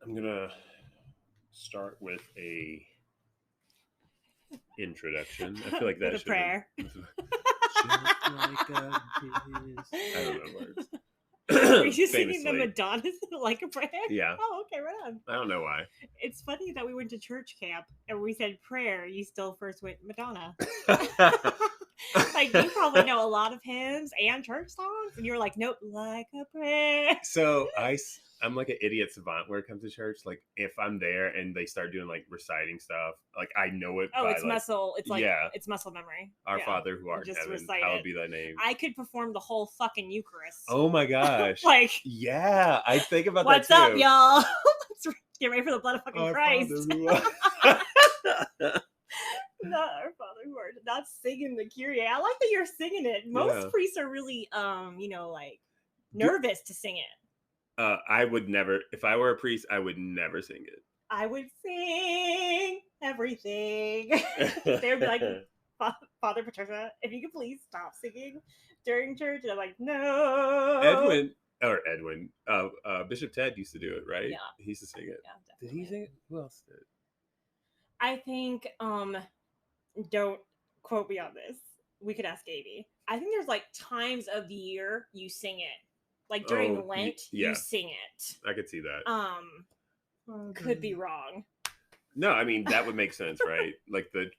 I'm gonna start with a introduction. I feel like that with a should prayer. Just like a kiss. I don't know the words. Are you singing the Madonna like a prayer? Yeah. Oh, okay, right on. I don't know why. It's funny that we went to church camp and we said prayer. You still first went Madonna. Like, you probably know a lot of hymns and church songs, and you were like, nope, like a prayer. So I'm like an idiot savant where it comes to church. Like, if I'm there and they start doing like reciting stuff, like I know it. Oh, by, it's like, muscle. It's like, yeah. It's muscle memory. Our Yeah. Father who art in Just heaven, recite hallowed it. be thy name. I could perform the whole fucking Eucharist. Oh my gosh. Like, yeah, I think about what's that too. up, y'all? Let's get ready for the blood of fucking Our Christ. Father Not our Father who art, not singing the Kyrie. I like that you're singing it. Most priests are really, like nervous to sing it. I would never, if I were a priest, I would never sing it. I would sing everything. They would be like, Father Patricia, if you could please stop singing during church. And I'm like, no. Edwin. Bishop Ted used to do it, right? Yeah. He used to sing it. Yeah, definitely. Did he sing it? Who else did? I think, don't quote me on this. We could ask Gaby. I think there's like times of the year you sing it. Like during Lent, you sing it. I could see that. Could be wrong. No, I mean, that would make sense, right? Like the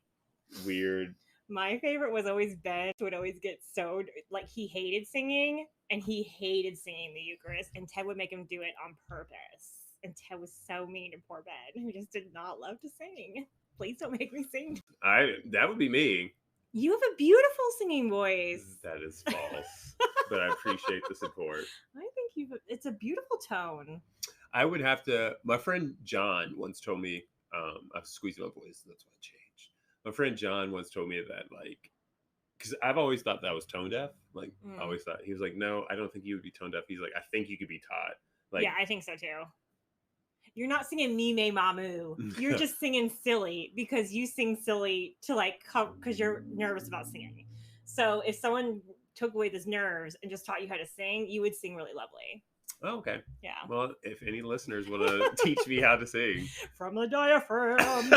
weird. My favorite was always Ben, who would always get so, like, he hated singing, and he hated singing the Eucharist, and Ted would make him do it on purpose. And Ted was so mean to poor Ben, who just did not love to sing. Please don't make me sing. That would be me. You have a beautiful singing voice. That is false, but I appreciate the support. I think it's a beautiful tone. I would have to, my friend John once told me, I was squeezing my voice, that's why I changed. My friend John once told me that, like, because I've always thought that I was tone deaf. Like, I always thought, he was like, no, I don't think you would be tone deaf. He's like, I think you could be taught. Like, yeah, I think so too. You're not singing Me Me Mamu. You're just singing silly because you sing silly to like because you're nervous about singing. So if someone took away those nerves and just taught you how to sing, you would sing really lovely. Oh, okay. Yeah. Well, if any listeners want to teach me how to sing. From the diaphragm.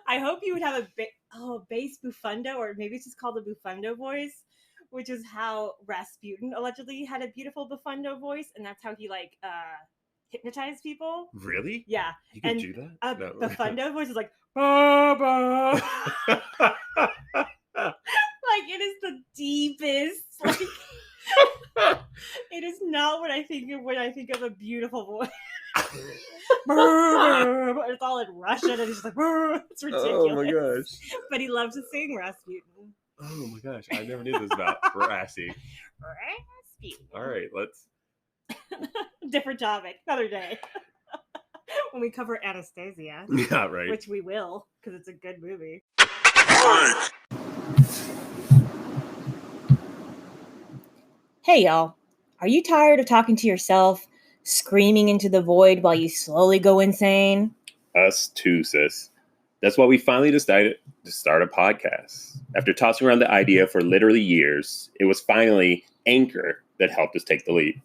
I hope you would have a bass buffando, or maybe it's just called the buffando voice, which is how Rasputin allegedly had a beautiful buffando voice, and that's how he like hypnotize people. Really? Yeah. You can do that? No. Buffando voice is like, ba-ba. Like, it is the deepest. Like, it is not what I think of when I think of a beautiful voice. It's all in Russian, and he's just like, it's ridiculous. Oh my gosh. But he loves to sing Rasputin. Oh my gosh. I never knew this about Rasputin. All right, let's. Different topic, another day. When we cover Anastasia. Yeah, right. Which we will, because it's a good movie. Hey y'all, are you tired of talking to yourself, screaming into the void while you slowly go insane? Us too, sis. That's why we finally decided to start a podcast. After tossing around the idea for literally years, it was finally Anchor that helped us take the leap.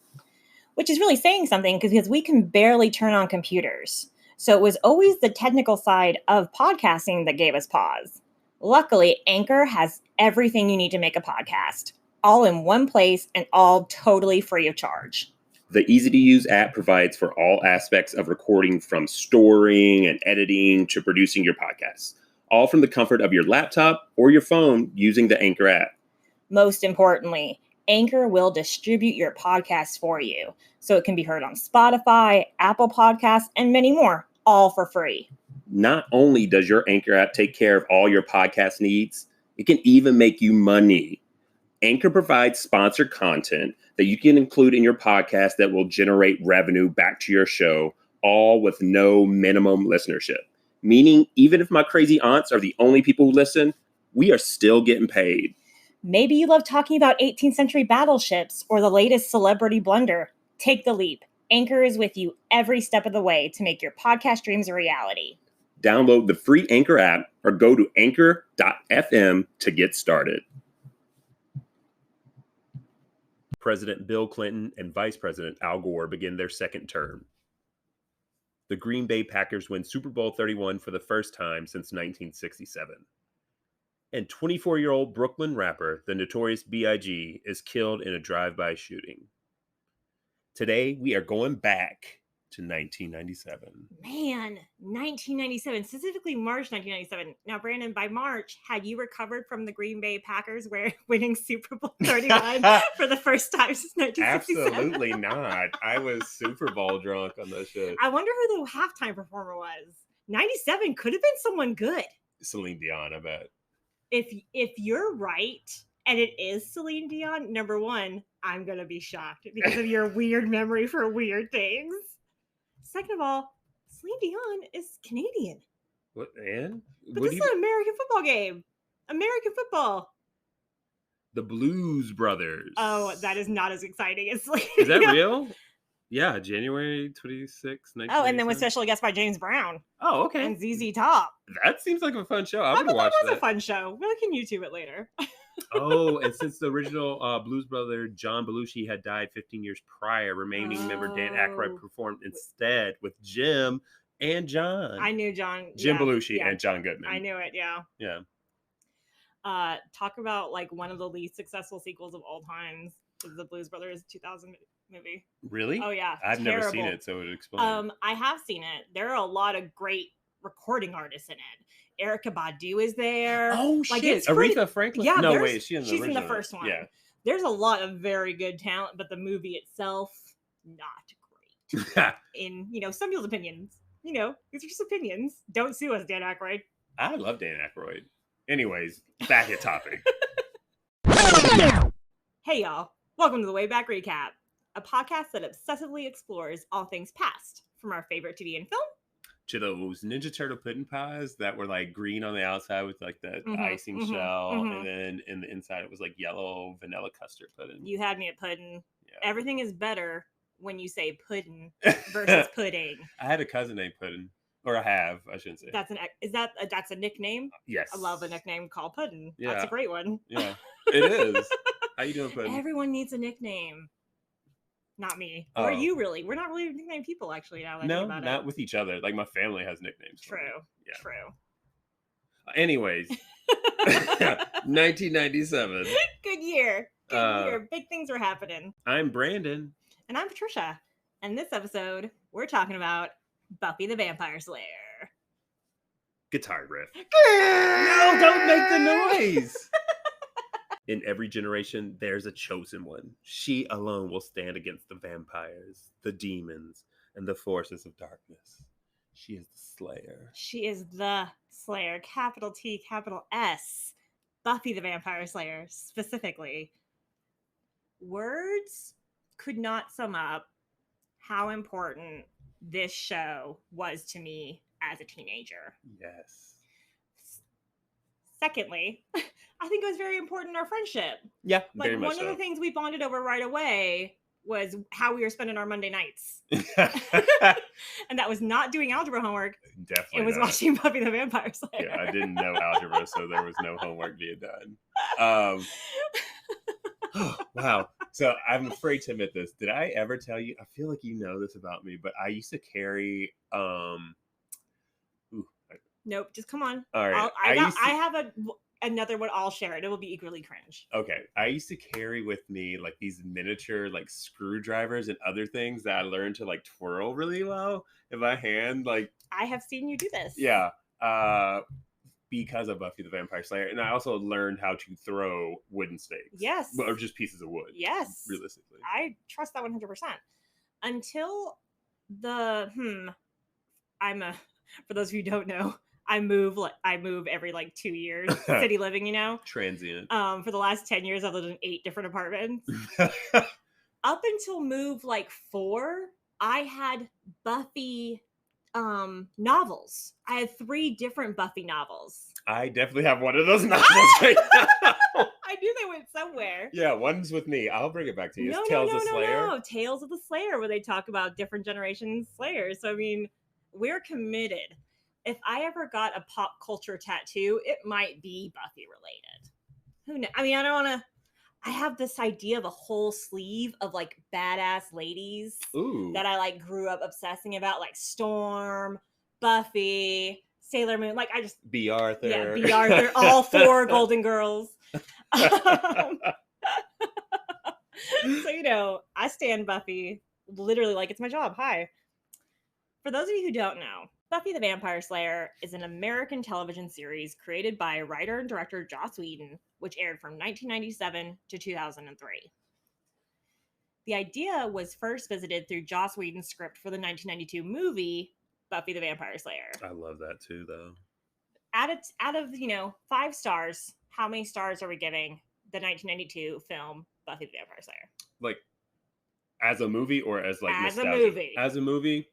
Which is really saying something because we can barely turn on computers. So it was always the technical side of podcasting that gave us pause. Luckily, Anchor has everything you need to make a podcast, all in one place and all totally free of charge. The easy-to-use app provides for all aspects of recording, from storing and editing to producing your podcasts, all from the comfort of your laptop or your phone using the Anchor app. Most importantly, Anchor will distribute your podcast for you, so it can be heard on Spotify, Apple Podcasts, and many more, all for free. Not only does your Anchor app take care of all your podcast needs, it can even make you money. Anchor provides sponsored content that you can include in your podcast that will generate revenue back to your show, all with no minimum listenership. Meaning, even if my crazy aunts are the only people who listen, we are still getting paid. Maybe you love talking about 18th century battleships or the latest celebrity blunder. Take the leap. Anchor is with you every step of the way to make your podcast dreams a reality. Download the free Anchor app or go to anchor.fm to get started. President Bill Clinton and Vice President Al Gore begin their second term. The Green Bay Packers win Super Bowl 31 for the first time since 1967. And 24-year-old Brooklyn rapper, the Notorious B.I.G., is killed in a drive-by shooting. Today, we are going back to 1997. Man, 1997, specifically March 1997. Now, Brandon, by March, had you recovered from the Green Bay Packers winning Super Bowl 31 for the first time since 1967? Absolutely not. I was Super Bowl drunk on that shit. I wonder who the halftime performer was. 97 could have been someone good. Celine Dion, I bet. If you're right and it is Celine Dion, number one, I'm going to be shocked because of your weird memory for weird things. Second of all, Celine Dion is Canadian. What, and? But this is an American football game. American football. The Blues Brothers. Oh, that is not as exciting as Celine Is that Dion. real? Yeah, January 26, 1997. Oh, and then with special guest by James Brown. Oh, okay. And ZZ Top. That seems like a fun show. I would watch that. That was a fun show. We can YouTube it later. Oh, and since the original Blues brother John Belushi had died 15 years prior, remaining member Dan Aykroyd performed instead with Jim and John. I knew John. Jim Belushi and John Goodman. I knew it, yeah. Yeah. Talk about like one of the least successful sequels of all times. The Blues Brothers 2000 movie. Really? Oh yeah. I've never seen it, so it would explain. I have seen it. There are a lot of great recording artists in it. Erykah Badu is there. Oh shit! Aretha Franklin. Yeah, no wait, she's in the first one. Yeah. There's a lot of very good talent, but the movie itself not great. In some people's opinions. These are just opinions. Don't sue us, Dan Aykroyd. I love Dan Aykroyd. Anyways, back at topic. Hey y'all. Welcome to the Way Back Recap, a podcast that obsessively explores all things past, from our favorite TV and film to those Ninja Turtle pudding pies that were like green on the outside with like that icing shell, and then in the inside it was like yellow vanilla custard pudding. You had me at pudding. Yeah. Everything is better when you say pudding versus pudding. I had a cousin named Pudding, or I shouldn't say. That's a nickname? Yes. I love a nickname called Pudding. Yeah. That's a great one. Yeah, it is. How you doing, Pudding? Everyone needs a nickname. Not me. Or you really. We're not really nickname people, actually, now that I think about it. No, not with each other. Like, my family has nicknames. True. Yeah. True. Anyways. 1997. Good year. Good year. Big things were happening. I'm Brandon. And I'm Patricia. And this episode, we're talking about Buffy the Vampire Slayer. Guitar riff. No, don't make the noise. In every generation, there's a chosen one. She alone will stand against the vampires, the demons, and the forces of darkness. She is the Slayer. She is the Slayer. Capital T, capital S. Buffy the Vampire Slayer, specifically. Words could not sum up how important this show was to me as a teenager. Yes. Secondly, I think it was very important in our friendship. Yeah, like very much one of the things we bonded over right away was how we were spending our Monday nights. And that was not doing algebra homework. Definitely. It was watching Buffy the Vampire Slayer. Yeah, I didn't know algebra, so there was no homework being done. Wow. So I'm afraid to admit this. Did I ever tell you? I feel like you know this about me, but I used to carry Nope, just come on. All right. I have another one. I'll share it. It will be equally cringe. Okay. I used to carry with me like these miniature like screwdrivers and other things that I learned to like twirl really well in my hand. Like I have seen you do this. Yeah. Because of Buffy the Vampire Slayer. And I also learned how to throw wooden stakes. Yes. Or just pieces of wood. Yes. Realistically. I trust that 100%. Until for those of you who don't know, I move every like 2 years, city living, Transient. For the last 10 years, I've lived in 8 different apartments. Up until move like 4, I had Buffy novels. I had 3 different Buffy novels. I definitely have one of those novels right now. I knew they went somewhere. Yeah, one's with me. I'll bring it back to you. It's Tales of Slayer. No. Tales of the Slayer, where they talk about different generations Slayers. So, I mean, we're committed. If I ever got a pop culture tattoo, it might be Buffy related. Who knows? I mean, I have this idea of a whole sleeve of like badass ladies that I like grew up obsessing about, like Storm, Buffy, Sailor Moon. Like I just B. Arthur. Yeah, B. Arthur, all 4 Golden Girls. So, I stand Buffy literally like it's my job. Hi. For those of you who don't know, Buffy the Vampire Slayer is an American television series created by writer and director Joss Whedon, which aired from 1997 to 2003. The idea was first visited through Joss Whedon's script for the 1992 movie Buffy the Vampire Slayer. I love that too, though. Out of 5 stars, how many stars are we giving the 1992 film Buffy the Vampire Slayer? Like, as a movie or as like as nostalgia? a movie? As a movie,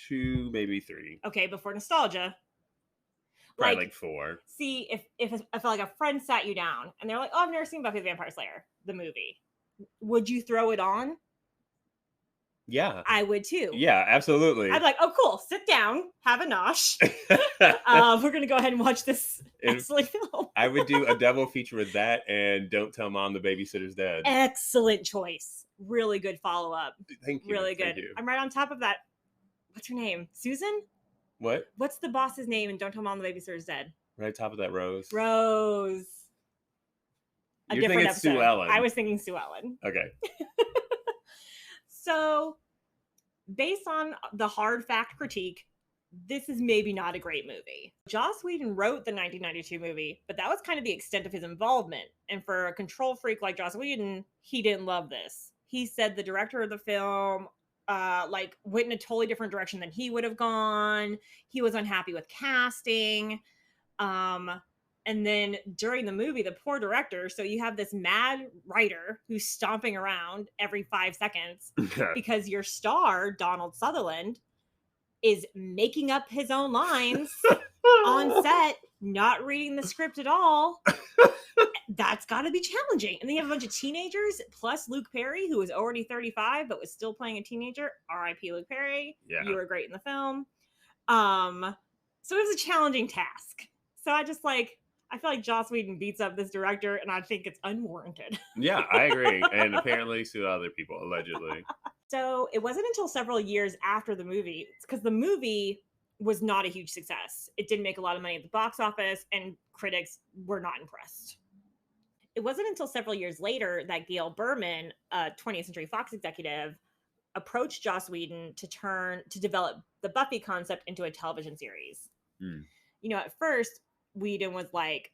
2, maybe 3. Okay, but for nostalgia, probably like 4. See, if I felt like a friend sat you down and they're like, "Oh, I've never seen Buffy the Vampire Slayer, the movie," would you throw it on? Yeah, I would too. Yeah, absolutely. I'd be like, "Oh, cool. Sit down, have a nosh. We're gonna go ahead and watch this excellent film." I would do a double feature with that and Don't Tell Mom the Babysitter's Dead. Excellent choice. Really good follow up. Thank you. Really good. Thank you. I'm right on top of that. What's her name? Susan? What? What's the boss's name in Don't Tell Mom the Babysitter's Dead? Right on top of that, Rose. Rose. You're thinking Sue Ellen. I was thinking Sue Ellen. Okay. So, based on the hard fact critique, this is maybe not a great movie. Joss Whedon wrote the 1992 movie, but that was kind of the extent of his involvement. And for a control freak like Joss Whedon, he didn't love this. He said the director of the film went in a totally different direction than he would have gone. He was unhappy with casting. And then during the movie, the poor director, so you have this mad writer who's stomping around every 5 seconds because your star, Donald Sutherland, is making up his own lines on set, not reading the script at all. That's got to be challenging. And then you have a bunch of teenagers, plus Luke Perry, who was already 35, but was still playing a teenager. R.I.P. Luke Perry. Yeah. You were great in the film. So it was a challenging task. So I feel like Joss Whedon beats up this director, and I think it's unwarranted. Yeah, I agree. And apparently so other people, allegedly. So it wasn't until several years after the movie, because the movie was not a huge success. It didn't make a lot of money at the box office, and critics were not impressed. It wasn't until several years later that Gail Berman, a 20th Century Fox executive, approached Joss Whedon to develop the Buffy concept into a television series. At first, Whedon was like,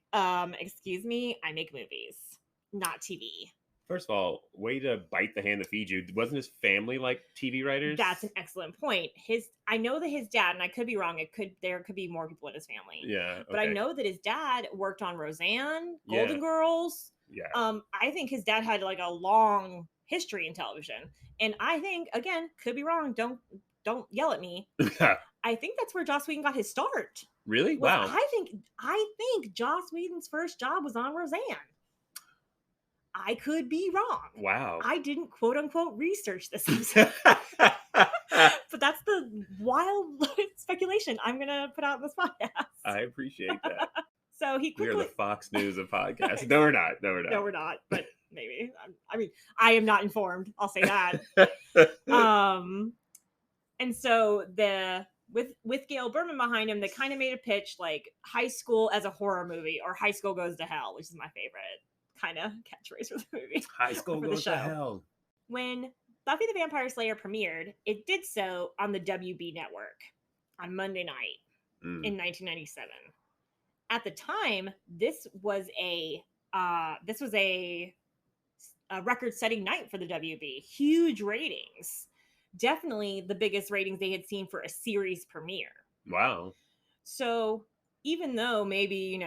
excuse me, I make movies, not TV. First of all, way to bite the hand that feeds you. Wasn't his family like TV writers? That's an excellent point. I know that his dad, and I could be wrong, there could be more people in his family. Yeah. Okay. But I know that his dad worked on Roseanne, Golden Girls. Yeah. I think his dad had like a long history in television. And I think, again, could be wrong. Don't yell at me. I think that's where Joss Whedon got his start. Really? Wow. I think Joss Whedon's first job was on Roseanne. I could be wrong. Wow. I didn't quote unquote research this episode. But that's the wild speculation I'm going to put out in this podcast. I appreciate that. So he quickly... We are the Fox News of podcasts. No, we're not. No, we're not. But maybe. I mean, I am not informed. I'll say that. And so with Gail Berman behind him, they kind of made a pitch like High School as a horror movie or High School Goes to Hell, which is my favorite kind of catchphrase for the movie. High School Goes to Hell. When Buffy the Vampire Slayer premiered, it did so on the WB network on Monday night in 1997. At the time, this was a record-setting night for the WB. Huge ratings. Definitely the biggest ratings they had seen for a series premiere. Wow. So even though maybe,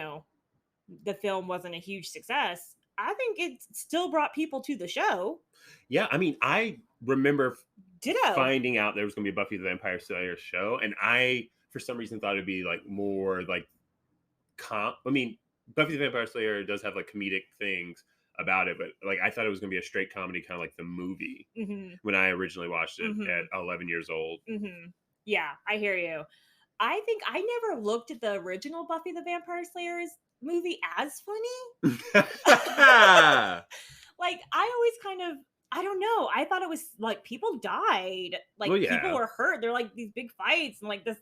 the film wasn't a huge success, I think it still brought people to the show. Yeah, I mean, I remember Ditto. Finding out there was going to be a Buffy the Vampire Slayer show, and I, for some reason, thought it'd be like more like Buffy the Vampire Slayer does have like comedic things about it, but like I thought it was going to be a straight comedy, kind of like the movie when I originally watched it at 11 years old. Yeah, I hear you. I think I never looked at the original Buffy the Vampire Slayer's movie as funny. Like, I always kind of, I don't know. I thought it was like people died. Like, Well, yeah. people were hurt. They're like these big fights and like this.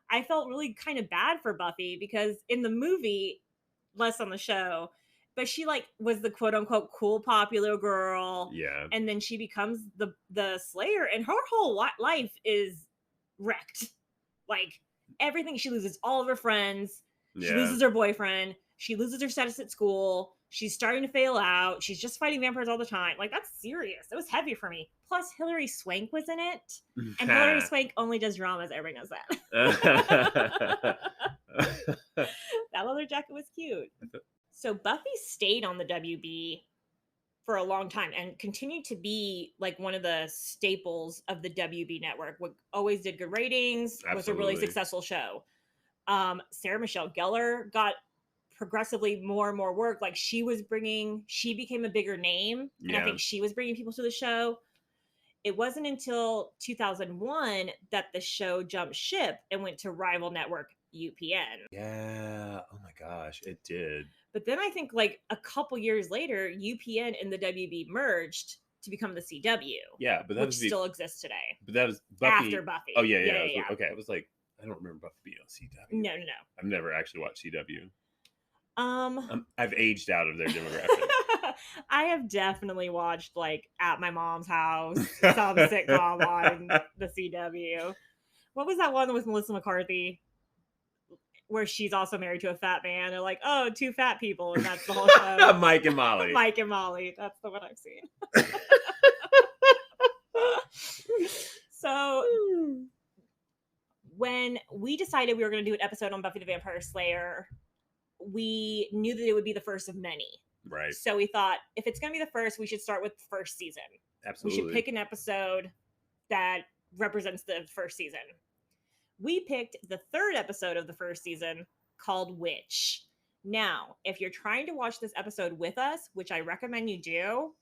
I felt really kind of bad for Buffy because in the movie, less on the show, but she like was the quote unquote cool popular girl. Yeah. And then she becomes the Slayer, and her whole life is wrecked. Like, everything. She loses all of her friends. She loses her boyfriend. She loses her status at school. She's starting to fail out. She's just fighting vampires all the time. Like, that's serious. It was heavy for me. Plus, Hilary Swank was in it. And Hilary Swank only does dramas. Everybody knows that. That leather jacket was cute. So Buffy stayed on the WB for a long time and continued to be like one of the staples of the WB network. Always did good ratings. Absolutely. Was a really successful show. Sarah Michelle Gellar got progressively more and more work. Like, she became a bigger name, and I think she was bringing people to the show. It wasn't until 2001 that the show jumped ship and went to rival network UPN. Yeah. Oh my gosh, it did. But then I think like a couple years later, UPN and the WB merged to become the CW. Yeah, but that which still exists today. But that was Buffy. After Buffy. Oh yeah. Okay, I was like, I don't remember Buffy being on CW. No. I've never actually watched CW. I've aged out of their demographic. I have definitely watched like At My Mom's House, some sitcom on the CW. What was that one with Melissa McCarthy, where she's also married to a fat man? They're like, oh, two fat people, and that's the whole show. Mike and Molly. Mike and Molly. That's the one I've seen. So when we decided we were going to do an episode on Buffy the Vampire Slayer, we knew that it would be the first of many. Right. So we thought, if it's going to be the first, we should start with the first season. Absolutely. We should pick an episode that represents the first season. We picked the third episode of the first season, called Witch. Now, if you're trying to watch this episode with us, which I recommend you do,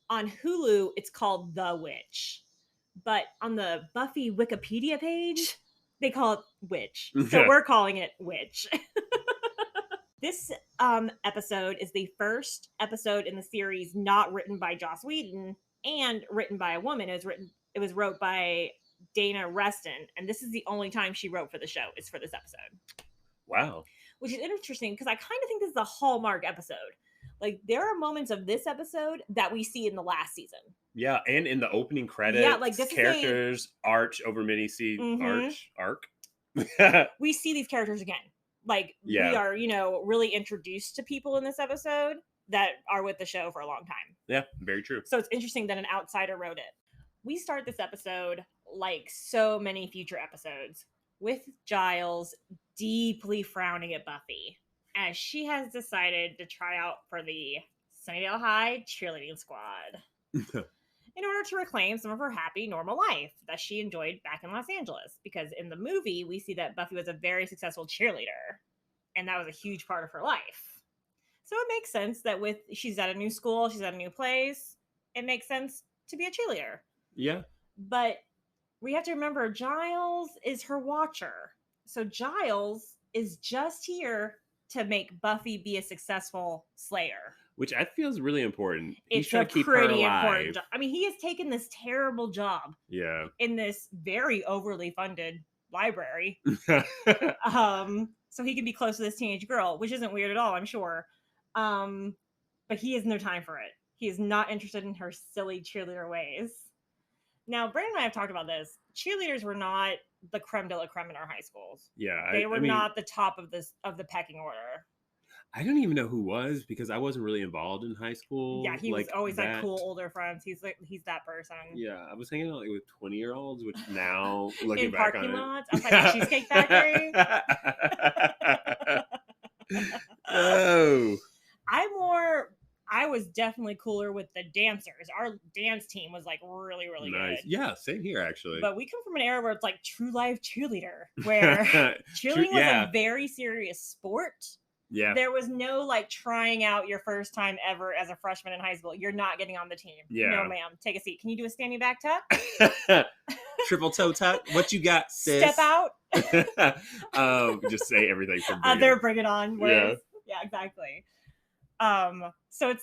on Hulu, it's called The Witch. But on the Buffy Wikipedia page, they call it Witch. So we're calling it Witch. This episode is the first episode in the series not written by Joss Whedon and written by a woman. It was wrote by Dana Reston, and this is the only time she wrote for the show. Is for this episode. Wow. Which is interesting because I kind of think this is a hallmark episode. Like, there are moments of this episode that we see in the last season. Yeah, and in the opening credits, like this characters arch over many arc. We see these characters again. Like, we are, really introduced to people in this episode that are with the show for a long time. Yeah, very true. So it's interesting that an outsider wrote it. We start this episode, like so many future episodes, with Giles deeply frowning at Buffy as she has decided to try out for the Sunnydale High cheerleading squad in order to reclaim some of her happy, normal life that she enjoyed back in Los Angeles. Because in the movie, we see that Buffy was a very successful cheerleader, and that was a huge part of her life. So it makes sense that she's at a new school, she's at a new place, it makes sense to be a cheerleader. Yeah. But we have to remember, Giles is her watcher. So Giles is just here to make Buffy be a successful Slayer. Which I feel is really important. It's trying to keep her alive. I mean, he has taken this terrible job. Yeah. In this very overly funded library. So he can be close to this teenage girl, which isn't weird at all, I'm sure. But he has no time for it. He is not interested in her silly cheerleader ways. Now, Brandon and I have talked about this. Cheerleaders were not the creme de la creme in our high schools. Yeah. They were not the top of the pecking order. I don't even know who was, because I wasn't really involved in high school. Yeah, he was always like cool older friends. He's that person. Yeah, I was hanging out with 20-year-olds, which now looking in back on parking lots outside the Cheesecake Factory. Oh, I was definitely cooler with the dancers. Our dance team was like really, really nice. good. Yeah, same here actually. But we come from an era where it's like true life cheerleader, where cheerleading was a very serious sport. Yeah. There was no like trying out your first time ever as a freshman in high school. You're not getting on the team. Yeah. No, ma'am. Take a seat. Can you do a standing back tuck? Triple toe tuck. What you got, sis? Step out. Just say everything from They're Bring It On. Yeah. Yeah, exactly. So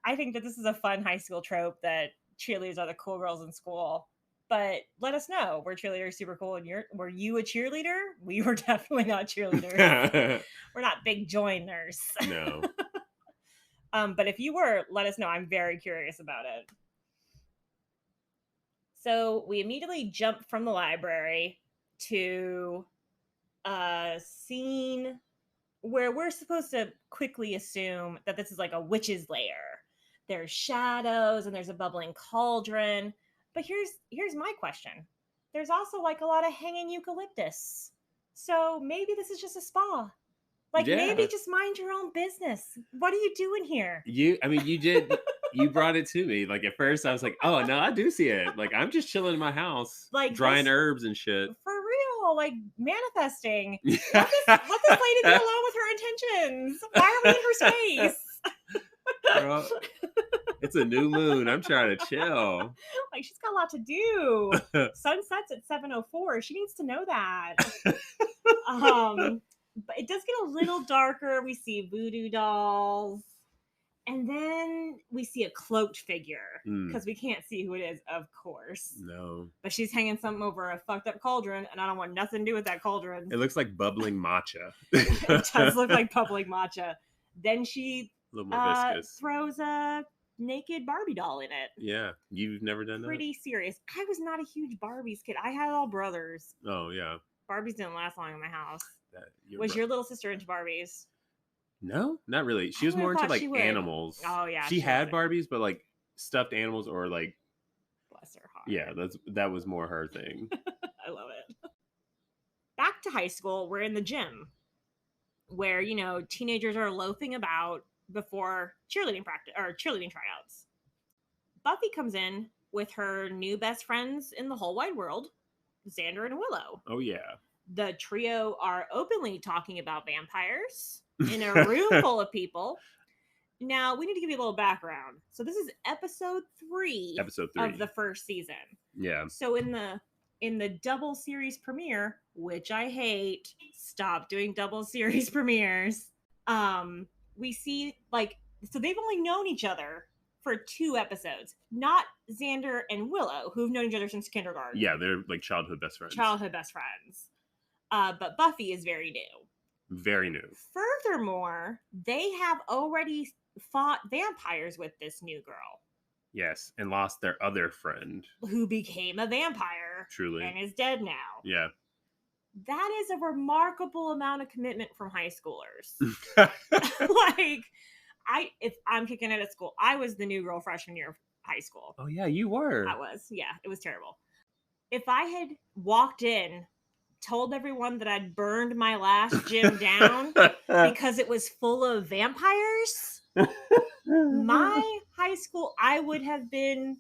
I think that this is a fun high school trope that cheerleaders are the cool girls in school. But let us know. Were cheerleaders super cool and were you a cheerleader? We were definitely not cheerleaders. We're not big joiners. No. But if you were, let us know. I'm very curious about it. So we immediately jump from the library to a scene where we're supposed to quickly assume that this is like a witch's lair. There's shadows and there's a bubbling cauldron. But here's my question. There's also like a lot of hanging eucalyptus. So maybe this is just a spa. Like maybe just mind your own business. What are you doing here? You brought it to me. Like at first I was like, oh no, I do see it. Like I'm just chilling in my house, like drying herbs and shit. For real, like manifesting. Let this lady be alone with her intentions. Why are we in her space? Girl, it's a new moon. I'm trying to chill. Like she's got a lot to do. Sun sets at 7:04. She needs to know that. But it does get a little darker. We see voodoo dolls. And then we see a cloaked figure because we can't see who it is, of course. No. But she's hanging something over a fucked up cauldron, and I don't want nothing to do with that cauldron. It looks like bubbling matcha. It does look like bubbling matcha. Then she a little more viscous. Throws a naked Barbie doll in it. Yeah. You've never done that? Pretty serious. I was not a huge Barbies kid. I had all brothers. Oh, yeah. Barbies didn't last long in my house. Was your little sister into Barbies? No, not really. She was more into like animals. Oh yeah, she had Barbies, but like stuffed animals or like. Bless her heart. Yeah, that was more her thing. I love it. Back to high school, we're in the gym, where teenagers are loafing about before cheerleading practice or cheerleading tryouts. Buffy comes in with her new best friends in the whole wide world, Xander and Willow. Oh yeah. The trio are openly talking about vampires in a room full of people. Now, we need to give you a little background. So this is episode 3 of the first season. Yeah. So in the double series premiere, which I hate, stop doing double series premieres. We see so they've only known each other for 2 episodes. Not Xander and Willow, who've known each other since kindergarten. Yeah, they're like childhood best friends. But Buffy is very new. Very new. Furthermore, they have already fought vampires with this new girl. Yes, and lost their other friend. Who became a vampire. Truly. And is dead now. Yeah. That is a remarkable amount of commitment from high schoolers. If I'm kicking it at school, I was the new girl freshman year of high school. Oh yeah, you were. I was. Yeah, it was terrible. If I had walked in, told everyone that I'd burned my last gym down because it was full of vampires, my high school, I would have been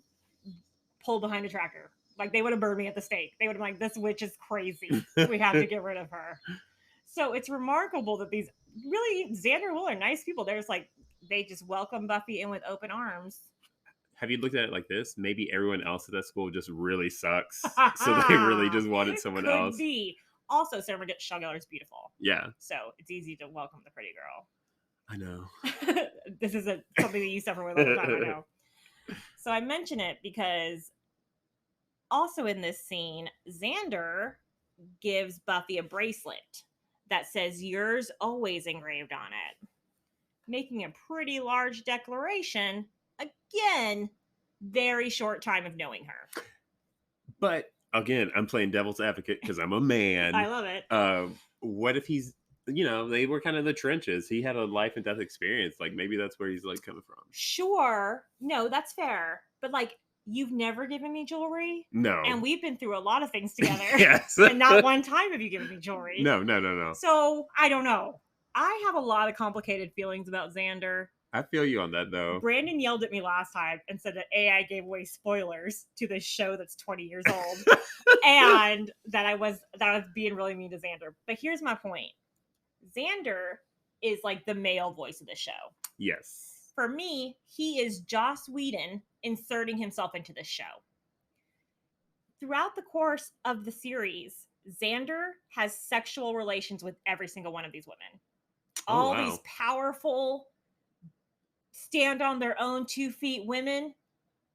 pulled behind a tractor. Like, they would have burned me at the stake. They would have been like, this witch is crazy. We have to get rid of her. So it's remarkable that these really, Xander and Will are nice people. They're just like, they just welcome Buffy in with open arms. Have you looked at it like this? Maybe everyone else at that school just really sucks. So they really just wanted someone else. Could be. Also, Sarah Shuggellar is beautiful. Yeah. So it's easy to welcome the pretty girl. I know. This is something that you suffer with all the time, I know. So I mention it because also in this scene, Xander gives Buffy a bracelet that says yours always engraved on it. Making a pretty large declaration. Again, very short time of knowing her. But again, I'm playing devil's advocate because I'm a man. I love it. What if he's, they were kind of the trenches. He had a life and death experience. Like, maybe that's where he's, like, coming from. Sure. No, that's fair. But, like, you've never given me jewelry? No. And we've been through a lot of things together. Yes. And not one time have you given me jewelry. No. So, I don't know. I have a lot of complicated feelings about Xander. I feel you on that, though. Brandon yelled at me last time and said that AI gave away spoilers to this show that's 20 years old. And that I was being really mean to Xander. But here's my point. Xander is like the male voice of the show. Yes. For me, he is Joss Whedon inserting himself into the show. Throughout the course of the series, Xander has sexual relations with every single one of these women. All these powerful, stand on their own 2 feet women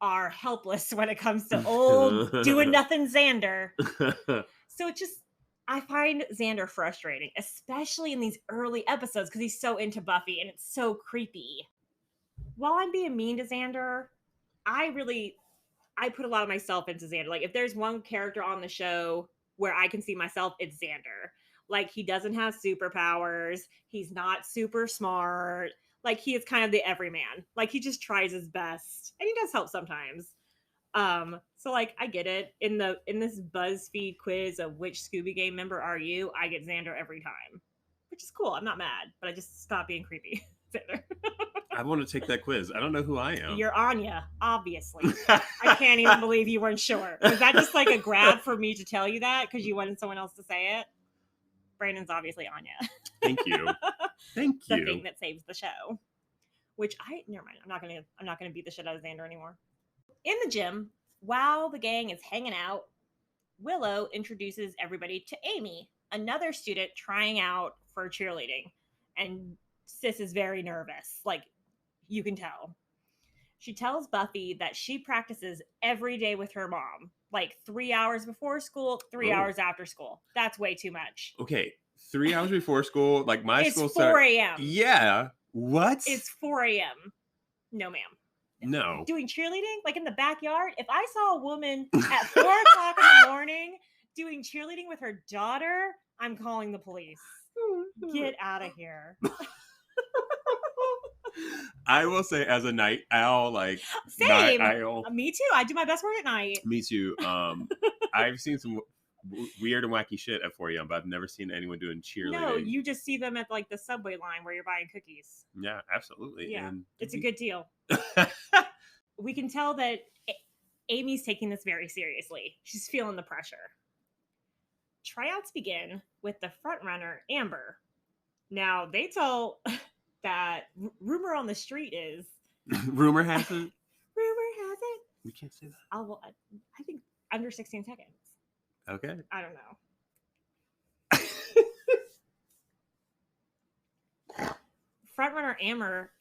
are helpless when it comes to old doing nothing Xander. So I find Xander frustrating, especially in these early episodes because he's so into Buffy and it's so creepy. While I'm being mean to Xander, I put a lot of myself into Xander. Like, if there's one character on the show where I can see myself, it's Xander. Like, he doesn't have superpowers. He's not super smart. Like, he is kind of the everyman. Like, he just tries his best. And he does help sometimes. So, like, I get it. In this BuzzFeed quiz of which Scooby Gang member are you, I get Xander every time. Which is cool. I'm not mad. But I just stop being creepy. Xander. I want to take that quiz. I don't know who I am. You're Anya, obviously. I can't even believe you weren't sure. Was that just like a grab for me to tell you that because you wanted someone else to say it? Brandon's obviously Anya. Thank you. Thank you. The thing that saves the show. Never mind. I'm not gonna beat the shit out of Xander anymore. In the gym, while the gang is hanging out, Willow introduces everybody to Amy, another student trying out for cheerleading, and Sis is very nervous. Like, you can tell. She tells Buffy that she practices every day with her mom. Like 3 hours before school, 3 hours after school. That's way too much. Okay. 3 hours before school, like my school starts. It's 4 a.m. Yeah. What? It's 4 a.m. No, ma'am. No. Doing cheerleading? Like in the backyard? If I saw a woman at 4 o'clock in the morning doing cheerleading with her daughter, I'm calling the police. Get out of here. I will say, as a night owl, like same. Night owl. Me too. I do my best work at night. Me too. I've seen some weird and wacky shit at 4 a.m., but I've never seen anyone doing cheerleading. No, you just see them at like the subway line where you're buying cookies. Yeah, absolutely. Yeah, and it's a good deal. We can tell that Amy's taking this very seriously. She's feeling the pressure. Tryouts begin with the front runner, Amber. Now, they tell that rumor on the street is... Rumor has it? Rumor has it? We can't say that. I think under 16 seconds. Okay. I don't know. Frontrunner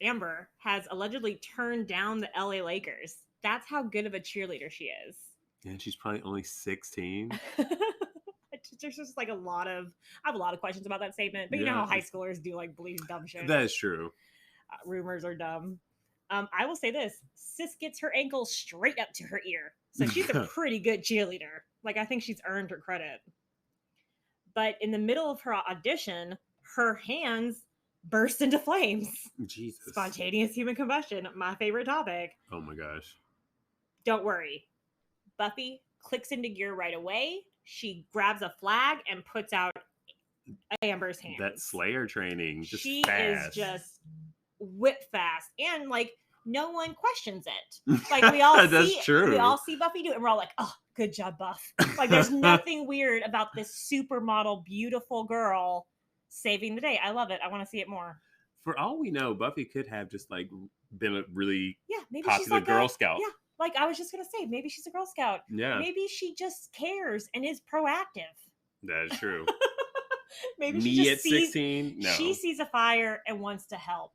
Amber has allegedly turned down the LA Lakers. That's how good of a cheerleader she is. And she's probably only 16. There's just like I have a lot of questions about that statement, but you know how high schoolers do like believe dumb shit. That is true. Rumors are dumb. I will say this: Sis gets her ankle straight up to her ear, so she's a pretty good cheerleader. Like, I think she's earned her credit. But in the middle of her audition, her hands burst into flames. Jesus. Spontaneous human combustion, my favorite topic. Oh my gosh. Don't worry. Buffy clicks into gear right away. She grabs a flag and puts out Amber's hands. That Slayer training. She is just whip fast. And like, no one questions it. Like, we all That's true. We all see Buffy do it, and we're all like, oh, good job, Buff. Like, there's nothing weird about this supermodel, beautiful girl saving the day. I love it. I want to see it more. For all we know, Buffy could have just like been a really maybe popular she's like Girl Scout. Yeah. Like, I was just going to say, maybe she's a Girl Scout. Yeah. Maybe she just cares and is proactive. That is true. Maybe Me she just at 16? No. She sees a fire and wants to help.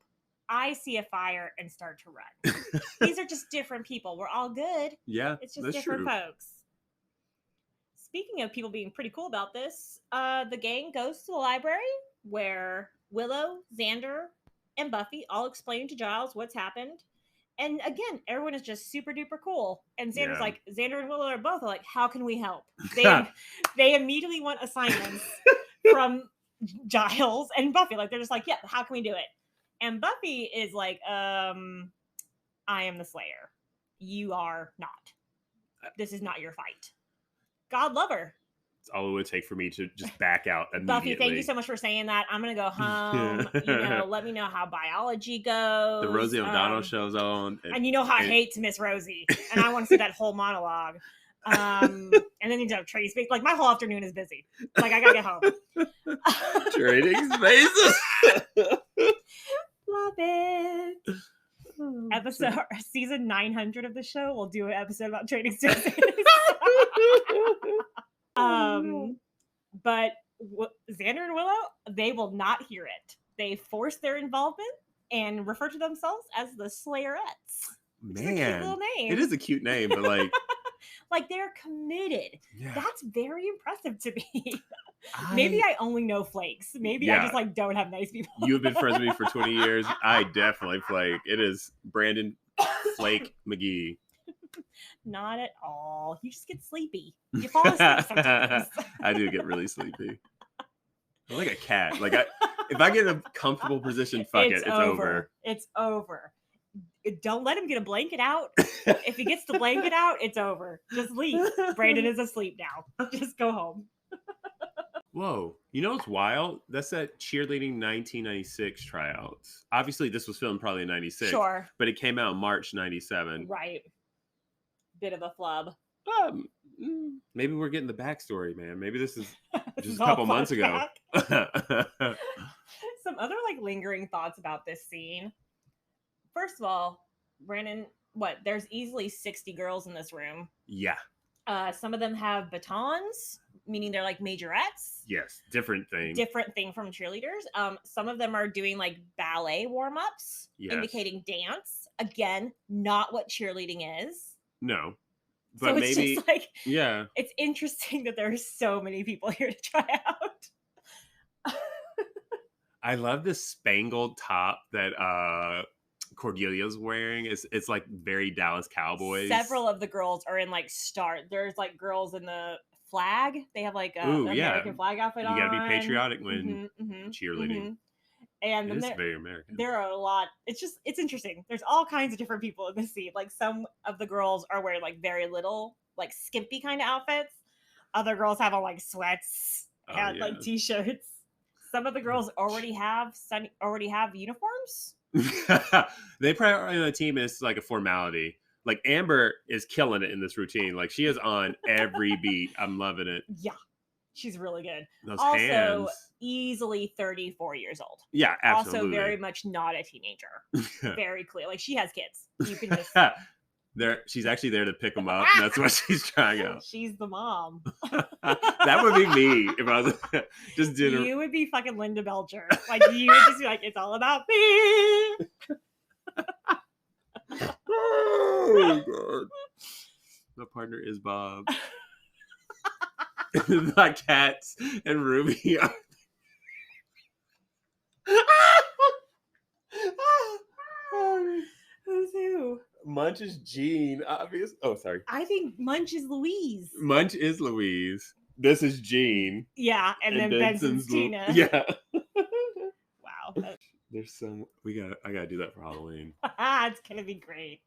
I see a fire and start to run. These are just different people. We're all good. Yeah, it's just different folks. Speaking of people being pretty cool about this, the gang goes to the library where Willow, Xander, and Buffy all explain to Giles what's happened. And again, everyone is just super duper cool. And Xander's like, Xander and Willow are both like, how can we help? They immediately want assignments from Giles and Buffy. Like, they're just like, yeah, how can we do it? And Buffy is like, I am the Slayer. You are not. This is not your fight. God love her. It's all it would take for me to just back out immediately. Buffy, thank you so much for saying that. I'm going to go home. Let me know how biology goes. The Rosie O'Donnell show's on. And you know how I hate Miss Rosie. And I want to see that whole monologue. And then you have Trey speak. Like, my whole afternoon is busy. Like, I got to get home. Trading spaces. Love it. Season 900 of the show, we'll do an episode about trading spaces. But Xander and Willow, they will not hear it. they force their involvement and refer to themselves as the Slayerettes. Man, it's a cute little name. It is a cute name, but like, like they're committed. yeah. That's very impressive to me. Maybe I only know flakes. Maybe I just like don't have nice people. You have been friends with me for 20 years. I definitely flake. It is Brandon Flake McGee. Not at all. You just get sleepy. You fall asleep sometimes. I do get really sleepy. I'm like a cat. Like if I get in a comfortable position, it's over. It's over. Don't let him get a blanket out. If he gets the blanket out, it's over. Just leave. Brandon is asleep now. Just go home. Whoa. You know what's wild? That's that cheerleading 1996 tryouts. Obviously, this was filmed probably in 96. Sure. But it came out in March 97. Right. Bit of a flub. Maybe we're getting the backstory, man. Maybe this is just a couple months ago. Some other like lingering thoughts about this scene. First of all, Brandon, there's easily 60 girls in this room. Yeah. Some of them have batons, meaning they're like majorettes. Yes, different thing. Different thing from cheerleaders. Some of them are doing like ballet warm-ups, indicating dance. Again, not what cheerleading is. No. But so it's maybe, just like, yeah. It's interesting that there are so many people here to try out. I love this spangled top that Cordelia's wearing. It's like very Dallas Cowboys. Several of the girls are in like there's like girls in the flag. They have like the American flag outfit on. You gotta be patriotic when cheerleading. Mm-hmm. And it's very American. There are a lot. It's interesting. There's all kinds of different people in this scene. Like some of the girls are wearing like very little, like skimpy kind of outfits. Other girls have on like sweats and like t-shirts. Some of the girls already have uniforms. They probably on the team is like a formality. Like Amber is killing it in this routine. Like she is on every beat. I'm loving it. Yeah. She's really good. Those also, hands. Easily 34 years old. Yeah, absolutely. Also, very much not a teenager. Very clear. Like, she has kids. You can just... She's actually there to pick them up. And that's what she's trying out. She's the mom. That would be me if I was just doing. You would be fucking Linda Belcher. Like, you would just be like, it's all about me. Oh, God. My partner is Bob. My cats and Ruby are... Who's who? Munch is Jean, obvious. Oh, sorry. I think Munch is Louise. Munch is Louise. This is Jean. Yeah, and then Benson's Tina. Yeah. Wow. There's some... I gotta do that for Halloween. It's gonna be great.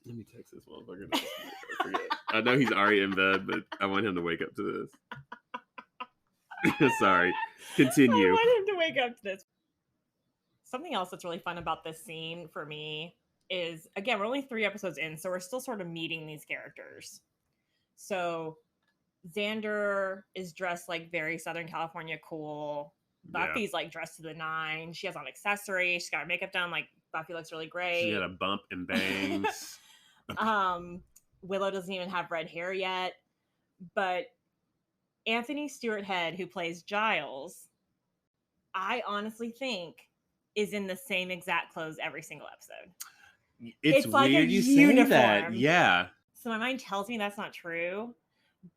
Let me text this motherfucker. I forget. I know he's already in bed, but I want him to wake up to this. Sorry. Continue. I want him to wake up to this. Something else that's really fun about this scene for me is, again, we're only 3 episodes in, so we're still sort of meeting these characters. So Xander is dressed like very Southern California cool. Buffy's like dressed to the nine. She has on accessories. She's got her makeup done. Like, Buffy looks really great. She got a bump and bangs. Willow doesn't even have red hair yet, but Anthony Stewart Head, who plays Giles, I honestly think is in the same exact clothes every single episode. It's like weird you say that. Yeah. So my mind tells me that's not true,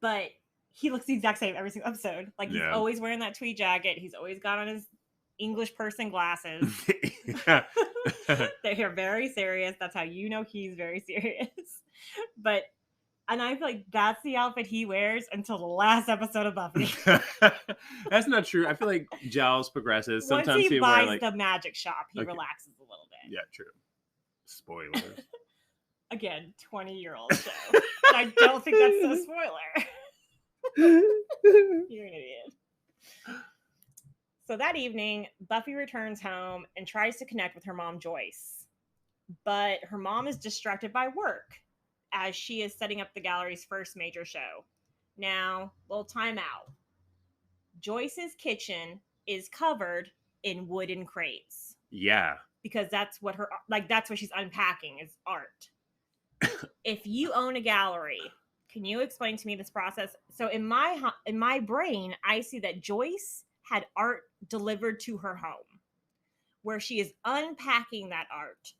but he looks the exact same every single episode. Like he's always wearing that tweed jacket. He's always got on his English person glasses. They're very serious. That's how you know he's very serious. And I feel like that's the outfit he wears until the last episode of Buffy. That's not true. I feel like Giles progresses. Once Sometimes he buys wear, the magic shop, he relaxes a little bit. Yeah, true. Spoilers. Again, 20-year-old show. And I don't think that's a spoiler. You're an idiot. So that evening, Buffy returns home and tries to connect with her mom, Joyce. But her mom is distracted by work as she is setting up the gallery's first major show. Now, little timeout. Joyce's kitchen is covered in wooden crates. Yeah. Because that's what that's what she's unpacking is art. If you own a gallery, can you explain to me this process? So in my brain, I see that Joyce had art delivered to her home. where she is unpacking that art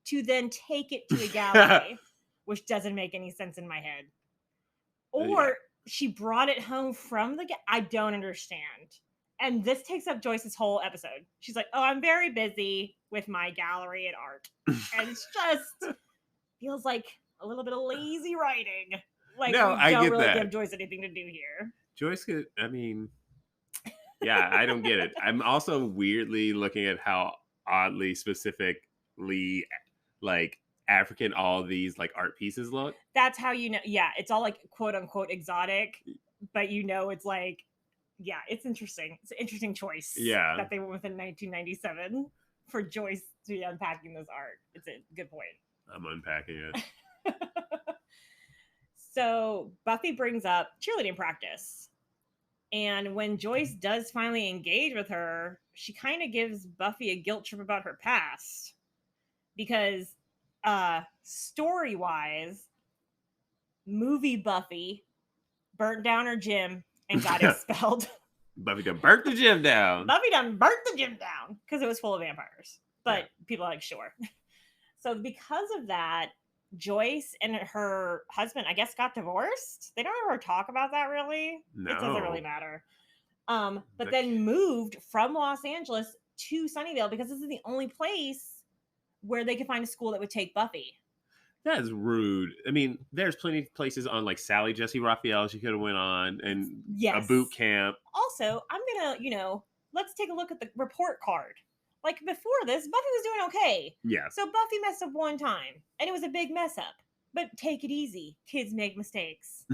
to then take it to a gallery, which doesn't make any sense in my head. Or she brought it home from I don't understand. And this takes up Joyce's whole episode. She's like, oh, I'm very busy with my gallery and art. And it's just feels like a little bit of lazy writing. Like, no, we don't really that. give Joyce anything to do here. Joyce could, I mean, yeah, I don't get it. I'm also weirdly looking at how oddly specifically, like, African all these, like, art pieces look. That's how you know. Yeah, it's all, like, quote-unquote exotic, but you know it's, like, yeah, it's interesting. It's an interesting choice that they went with in 1997 for Joyce to be unpacking this art. It's a good point. I'm unpacking it. So Buffy brings up cheerleading practice. And when Joyce does finally engage with her, she kind of gives Buffy a guilt trip about her past. Because story-wise, movie Buffy burnt down her gym and got expelled. Buffy done burnt the gym down. Buffy done burnt the gym down because it was full of vampires. But people are like, sure. So because of that, Joyce and her husband, I guess, got divorced. They don't ever talk about that, really. No. It doesn't really matter. But then moved from Los Angeles to Sunnyvale because this is the only place where they could find a school that would take Buffy. That is rude. I mean, there's plenty of places on, like, Sally Jesse Raphael she could have went on, and a boot camp. Also, I'm gonna, let's take a look at the report card. Like, before this, Buffy was doing okay. Yeah. So Buffy messed up one time, and it was a big mess up. But take it easy. Kids make mistakes.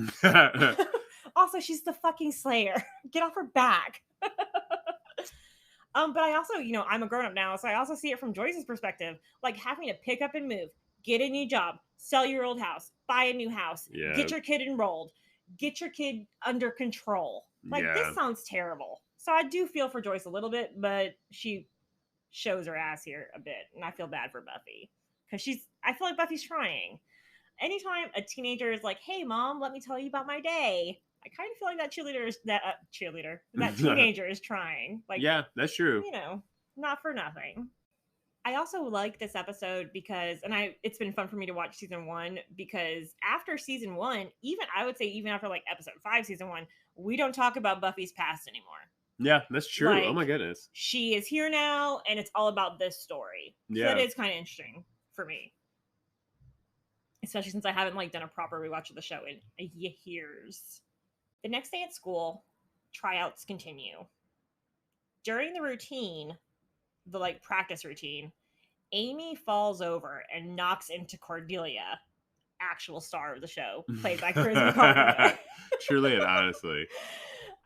Also, she's the fucking Slayer. Get off her back. But I also, I'm a grown-up now, so I also see it from Joyce's perspective. Like, having to pick up and move, get a new job, sell your old house, buy a new house, get your kid enrolled, get your kid under control. Like, this sounds terrible. So I do feel for Joyce a little bit, but she shows her ass here a bit, and I feel bad for Buffy because I feel like Buffy's trying. Anytime a teenager is like, hey mom, let me tell you about my day, I kind of feel like that teenager is trying. Like, yeah, that's true. Not for nothing. I also like this episode because, it's been fun for me to watch season 1 because after season 1, even after like episode 5, season 1, we don't talk about Buffy's past anymore. Yeah, that's true. Like, oh my goodness. She is here now, and it's all about this story. Yeah. So that is kind of interesting for me. Especially since I haven't done a proper rewatch of the show in years. The next day at school, tryouts continue. During the routine, the practice routine, Amy falls over and knocks into Cordelia, actual star of the show, played by Charisma Carpenter. Truly and honestly.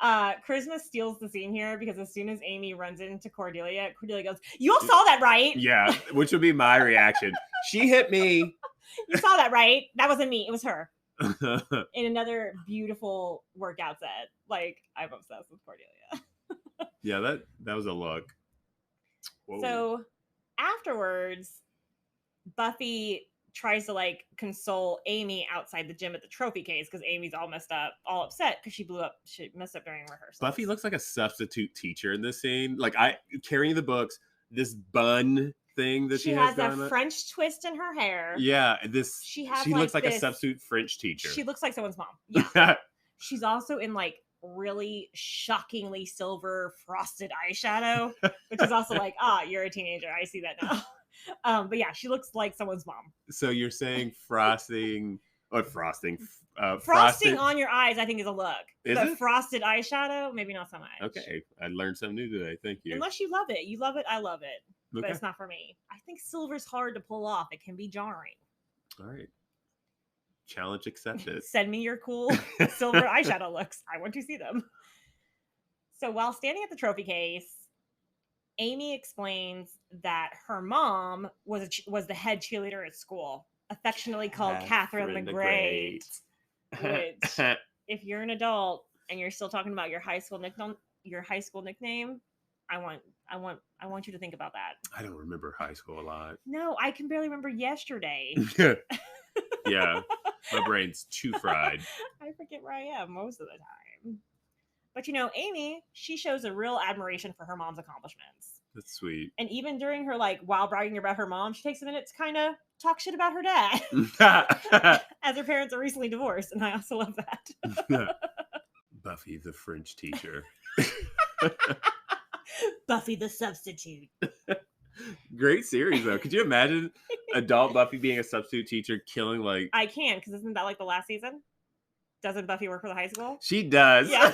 Charisma steals the scene here because as soon as Amy runs into Cordelia goes, you all saw that, right? Yeah, which would be my reaction. She hit me. You saw that, right? That wasn't me. It was her. In another beautiful workout set. I'm obsessed with Cordelia. Yeah, that was a look. Whoa. So afterwards, Buffy tries to console Amy outside the gym at the trophy case because Amy's all messed up, all upset because she messed up during rehearsal. Buffy looks like a substitute teacher in this scene. Carrying the books, this bun thing that she has a French twist in her hair. Yeah, she looks like a substitute French teacher. She looks like someone's mom. Yeah. She's also in really shockingly silver frosted eyeshadow, which is also you're a teenager. I see that now. But yeah, she looks like someone's mom. So you're saying frosting on your eyes, I think, is a look. Is it? Frosted eyeshadow, maybe not so much. Okay, I learned something new today. Thank you. Unless you love it. You love it, I love it. Okay. But it's not for me. I think silver's hard to pull off. It can be jarring. All right. Challenge accepted. Send me your cool silver eyeshadow looks. I want to see them. So while standing at the trophy case, Amy explains that her mom was the head cheerleader at school, affectionately called Catherine the Great. Which, if you're an adult and you're still talking about your high school nickname, I want you to think about that. I don't remember high school a lot. No, I can barely remember yesterday. Yeah, my brain's too fried. I forget where I am most of the time. But Amy, she shows a real admiration for her mom's accomplishments. That's sweet. And even during her, like, while bragging about her mom, she takes a minute to kind of talk shit about her dad. As her parents are recently divorced. And I also love that. Buffy the French teacher. Buffy the substitute. Great series, though. Could you imagine adult Buffy being a substitute teacher killing, like... I can, because isn't that like the last season? Doesn't Buffy work for the high school? She does. Yeah,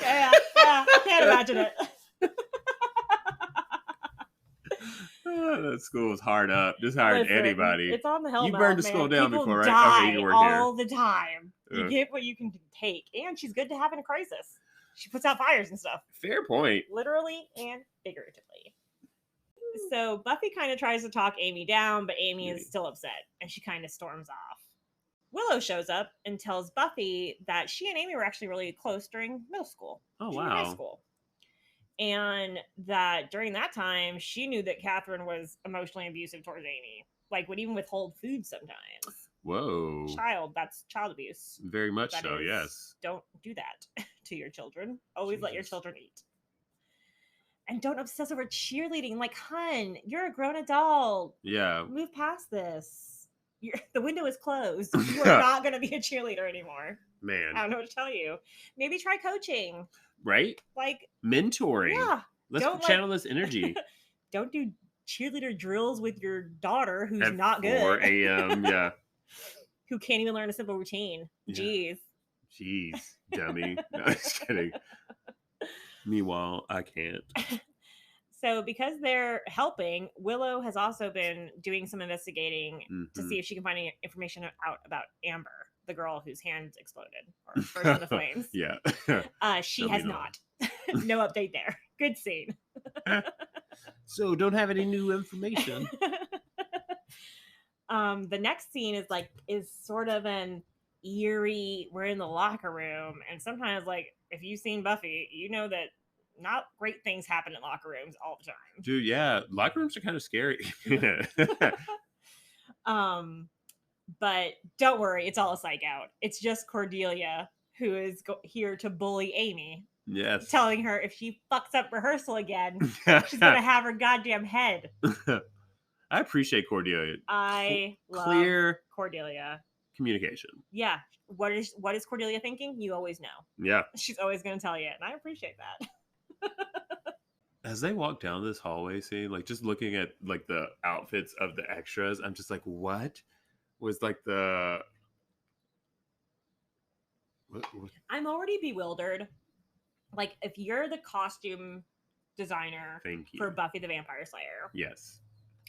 I can't imagine it. That school was hard up. Just hired anybody. It's on the hell. You burned the school down People before, right? Die Okay, you work all here. the time. You get what you can take, and she's good to have in a crisis. She puts out fires and stuff. Fair point. Literally and figuratively. So Buffy kind of tries to talk Amy down, but Amy is still upset, and she kind of storms off. Willow shows up and tells Buffy that she and Amy were actually really close during middle school. Oh, junior wow. high school. And that during that time, she knew that Catherine was emotionally abusive towards Amy. Like, would even withhold food sometimes. Whoa. That's child abuse. Very much That so, is, yes. Don't do that to your children. Always let your children eat. And don't obsess over cheerleading. Like, hun, you're a grown adult. Yeah. Move past this. The window is closed. You are not going to be a cheerleader anymore. Man. I don't know what to tell you. Maybe try coaching. Right? Like, mentoring. Yeah. Let's channel this energy. Don't do cheerleader drills with your daughter who's At not good. 4 a.m., yeah. Who can't even learn a simple routine. Yeah. Jeez, dummy. No, just kidding. Meanwhile, I can't. So because they're helping, Willow has also been doing some investigating to see if she can find any information out about Amber, the girl whose hand exploded or burst into flames. Yeah. She has not. No update there. Good scene. So don't have any new information. The next scene is sort of an eerie, we're in the locker room, and sometimes, like, if you've seen Buffy, you know that not great things happen in locker rooms all the time. Dude, yeah. Locker rooms are kind of scary. But don't worry, it's all a psych out. It's just Cordelia who is here to bully Amy. Yes. Telling her if she fucks up rehearsal again, she's going to have her goddamn head. I appreciate Cordelia. I Clear love Cordelia. Communication. Yeah. What is Cordelia thinking? You always know. Yeah. She's always going to tell you, and I appreciate that. As they walk down this hallway scene, like, just looking at, like, the outfits of the extras, I'm just like, what was, like, the... What? I'm already bewildered. Like, if you're the costume designer for Buffy the Vampire Slayer. Yes.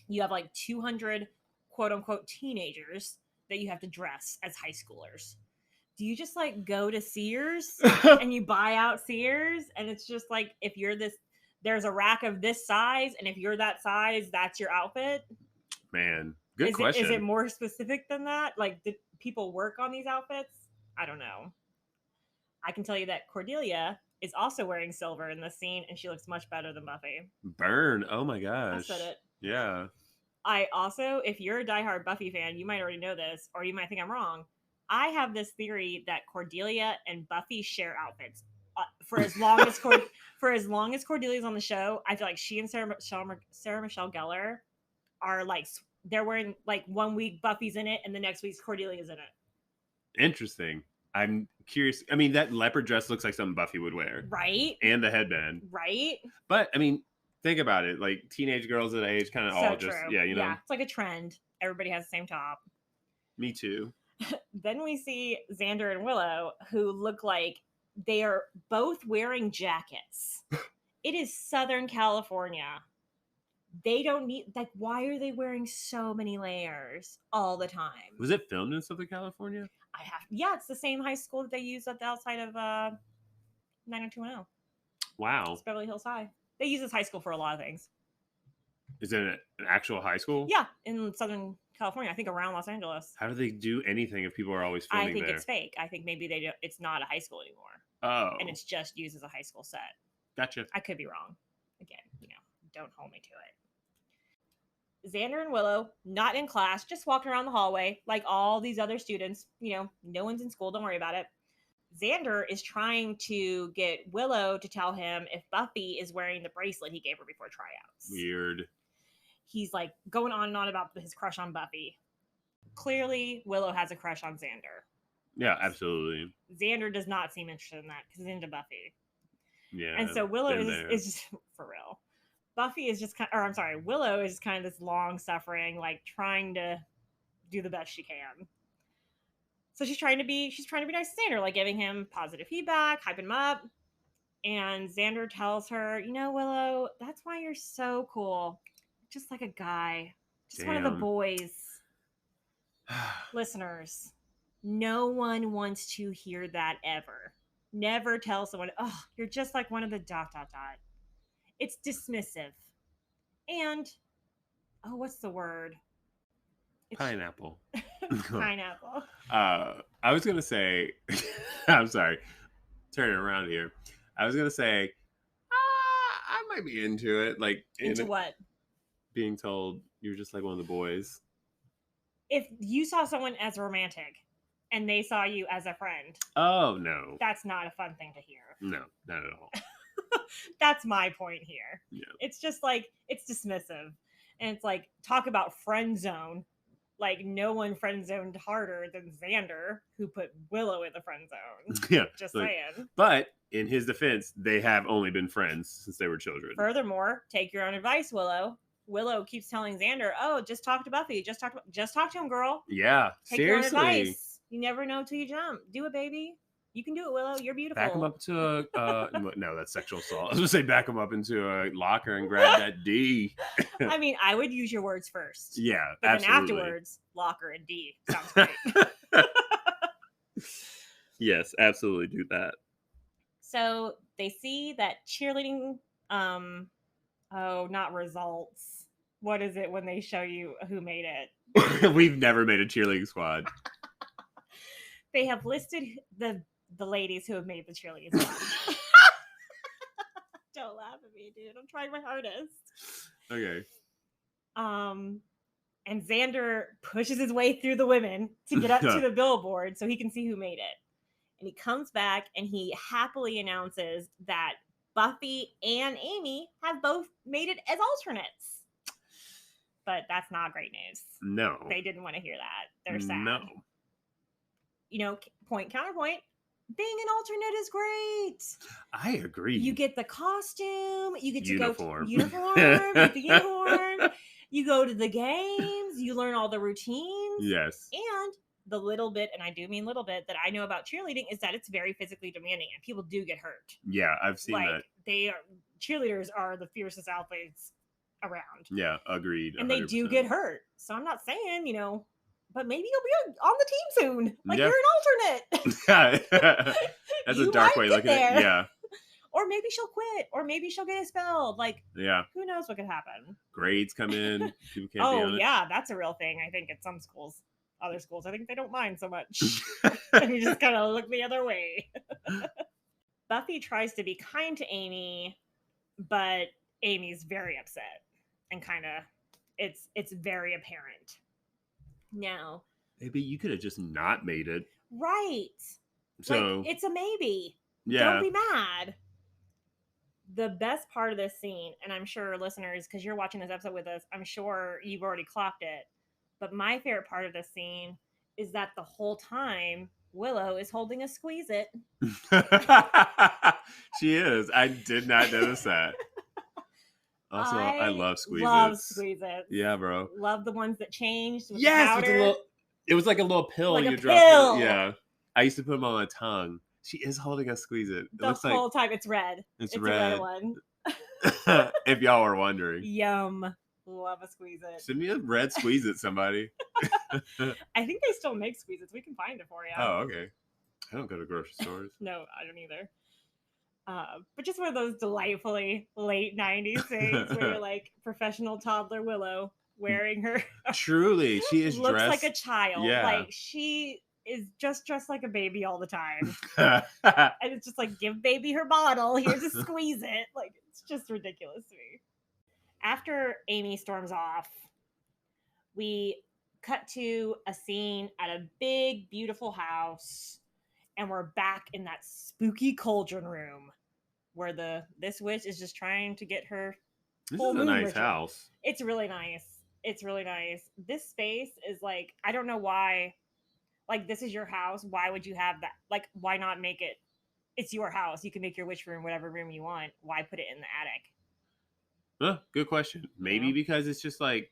You have, like, 200 quote-unquote teenagers that you have to dress as high schoolers. Do you just, like, go to Sears and you buy out Sears? And it's just, like, if you're this... There's a rack of this size, and if you're that size, that's your outfit? Man, good question. Is it more specific than that? Like, did people work on these outfits? I don't know. I can tell you that Cordelia is also wearing silver in this scene, and she looks much better than Buffy. Burn. Oh my gosh. I said it. Yeah. I also, if you're a diehard Buffy fan, you might already know this, or you might think I'm wrong. I have this theory that Cordelia and Buffy share outfits. For as long as Cordelia's on the show, I feel like she and Sarah Michelle Gellar are like, they're wearing, like, 1 week Buffy's in it and the next week's Cordelia's in it. Interesting. I'm curious. I mean, that leopard dress looks like something Buffy would wear. Right. And the headband. Right. But, I mean, think about it. Like, teenage girls at age kind of all true. just, yeah, you know. Yeah, it's like a trend. Everybody has the same top. Me too. Then we see Xander and Willow, who look like they are both wearing jackets. It is Southern California. They don't need, like, why are they wearing so many layers all the time? Was it filmed in Southern California? Yeah, it's the same high school that they use at the outside of 90210. Wow. It's Beverly Hills High. They use this high school for a lot of things. Is it an actual high school? Yeah, in Southern California. I think around Los Angeles. How do they do anything if people are always filming I think there? it's fake. I think maybe it's not a high school anymore. Oh. And it's just used as a high school set. Gotcha. I could be wrong. Again, don't hold me to it. Xander and Willow, not in class, just walking around the hallway like all these other students. No one's in school. Don't worry about it. Xander is trying to get Willow to tell him if Buffy is wearing the bracelet he gave her before tryouts. Weird. He's like going on and on about his crush on Buffy. Clearly, Willow has a crush on Xander. Yeah, absolutely. Xander does not seem interested in that because he's into Buffy. Yeah. And so Willow is just, for real. Buffy is just Willow is kind of this long-suffering, like trying to do the best she can. So she's trying to be nice to Xander, like giving him positive feedback, hyping him up. And Xander tells her, Willow, that's why you're so cool. Just like a guy. Just one of the boys. Listeners, no one wants to hear that ever. Never tell someone, oh, you're just like one of the ... It's dismissive. And, what's the word? Pineapple. Pineapple. I was going to say, I'm sorry, turn it around here. I was going to say, I might be into it. Like, into what? Being told you're just like one of the boys. If you saw someone as romantic and they saw you as a friend. Oh, no. That's not a fun thing to hear. No, not at all. That's my point here. Yeah. It's just like, it's dismissive. And it's like, talk about friend zone. Like, no one friend zoned harder than Xander, who put Willow in the friend zone. Yeah. Just saying. But in his defense, they have only been friends since they were children. Furthermore, take your own advice, Willow. Willow keeps telling Xander, oh, just talk to Buffy. Just talk to him, girl. Yeah. Take seriously. your own advice. You never know till you jump. Do it, baby. You can do it, Willow. You're beautiful. Back him up to no, that's sexual assault. I was gonna say back him up into a locker and grab that D. I mean, I would use your words first. Yeah, but absolutely. then afterwards, locker and D. Sounds great. Yes, absolutely do that. So they see that cheerleading, not results. What is it when they show you who made it? We've never made a cheerleading squad. They have listed the ladies who have made the cheerleading squad. Don't laugh at me, dude. I'm trying my hardest. Okay. And Xander pushes his way through the women to get up to the billboard so he can see who made it. And he comes back and he happily announces that Buffy and Amy have both made it as alternates. But that's not great news. No. They didn't want to hear that. They're sad. No. Point counterpoint. Being an alternate is great. I agree. You get the costume. You get to uniform. Go to uniform. Get the uniform. You go to the games. You learn all the routines. Yes. And the little bit, and I do mean little bit, that I know about cheerleading is that it's very physically demanding and people do get hurt. Yeah, I've seen that. Cheerleaders are the fiercest athletes around. Yeah, agreed. 100%. And they do get hurt. So I'm not saying, but maybe you'll be on the team soon. Like, you're an alternate. That's a dark way of looking at it. Yeah. Or maybe she'll quit. Or maybe she'll get expelled. Like, yeah. Who knows what could happen? Grades come in. People can't be on it. Yeah. That's a real thing, I think, at some schools. Other schools, I think they don't mind so much. And you just kind of look the other way. Buffy tries to be kind to Amy, but Amy's very upset. And kind of, it's very apparent. Now, maybe you could have just not made it. Right. So it's a maybe. Yeah. Don't be mad. The best part of this scene, and I'm sure listeners, because you're watching this episode with us, I'm sure you've already clocked it. But my favorite part of this scene is that the whole time Willow is holding a Squeeze-It. She is. I did not notice that. Also, I love Squeeze-Its. Love Squeeze-Its. Yeah, bro. Love the ones that changed. With yes, the it was like a little pill like you dropped. Yeah. I used to put them on my tongue. She is holding a Squeeze-It. The whole time. It's red. It's a red. red one. If y'all were wondering. Yum. Love a Squeeze-It. Send me a red Squeeze-It, somebody. I think they still make Squeeze-Its. We can find it for you. Oh, okay. I don't go to grocery stores. No, I don't either. But just one of those delightfully late 90s things where you're like professional toddler Willow wearing her. Truly, she is looks dressed like a child. Yeah. Like she is just dressed like a baby all the time. And it's just like, give baby her bottle. Here's a Squeeze-It. Like, it's just ridiculous to me. After Amy storms off, we cut to a scene at a big, beautiful house. And we're back in that spooky cauldron room where this witch is just trying to get her This full is a moon nice ritual. house. It's really nice. It's really nice. This space is like, I don't know why, like, this is your house. Why would you have that? Like, why not make it, it's your house. You can make your witch room whatever room you want. Why put it in the attic? Good question. Maybe because it's just like,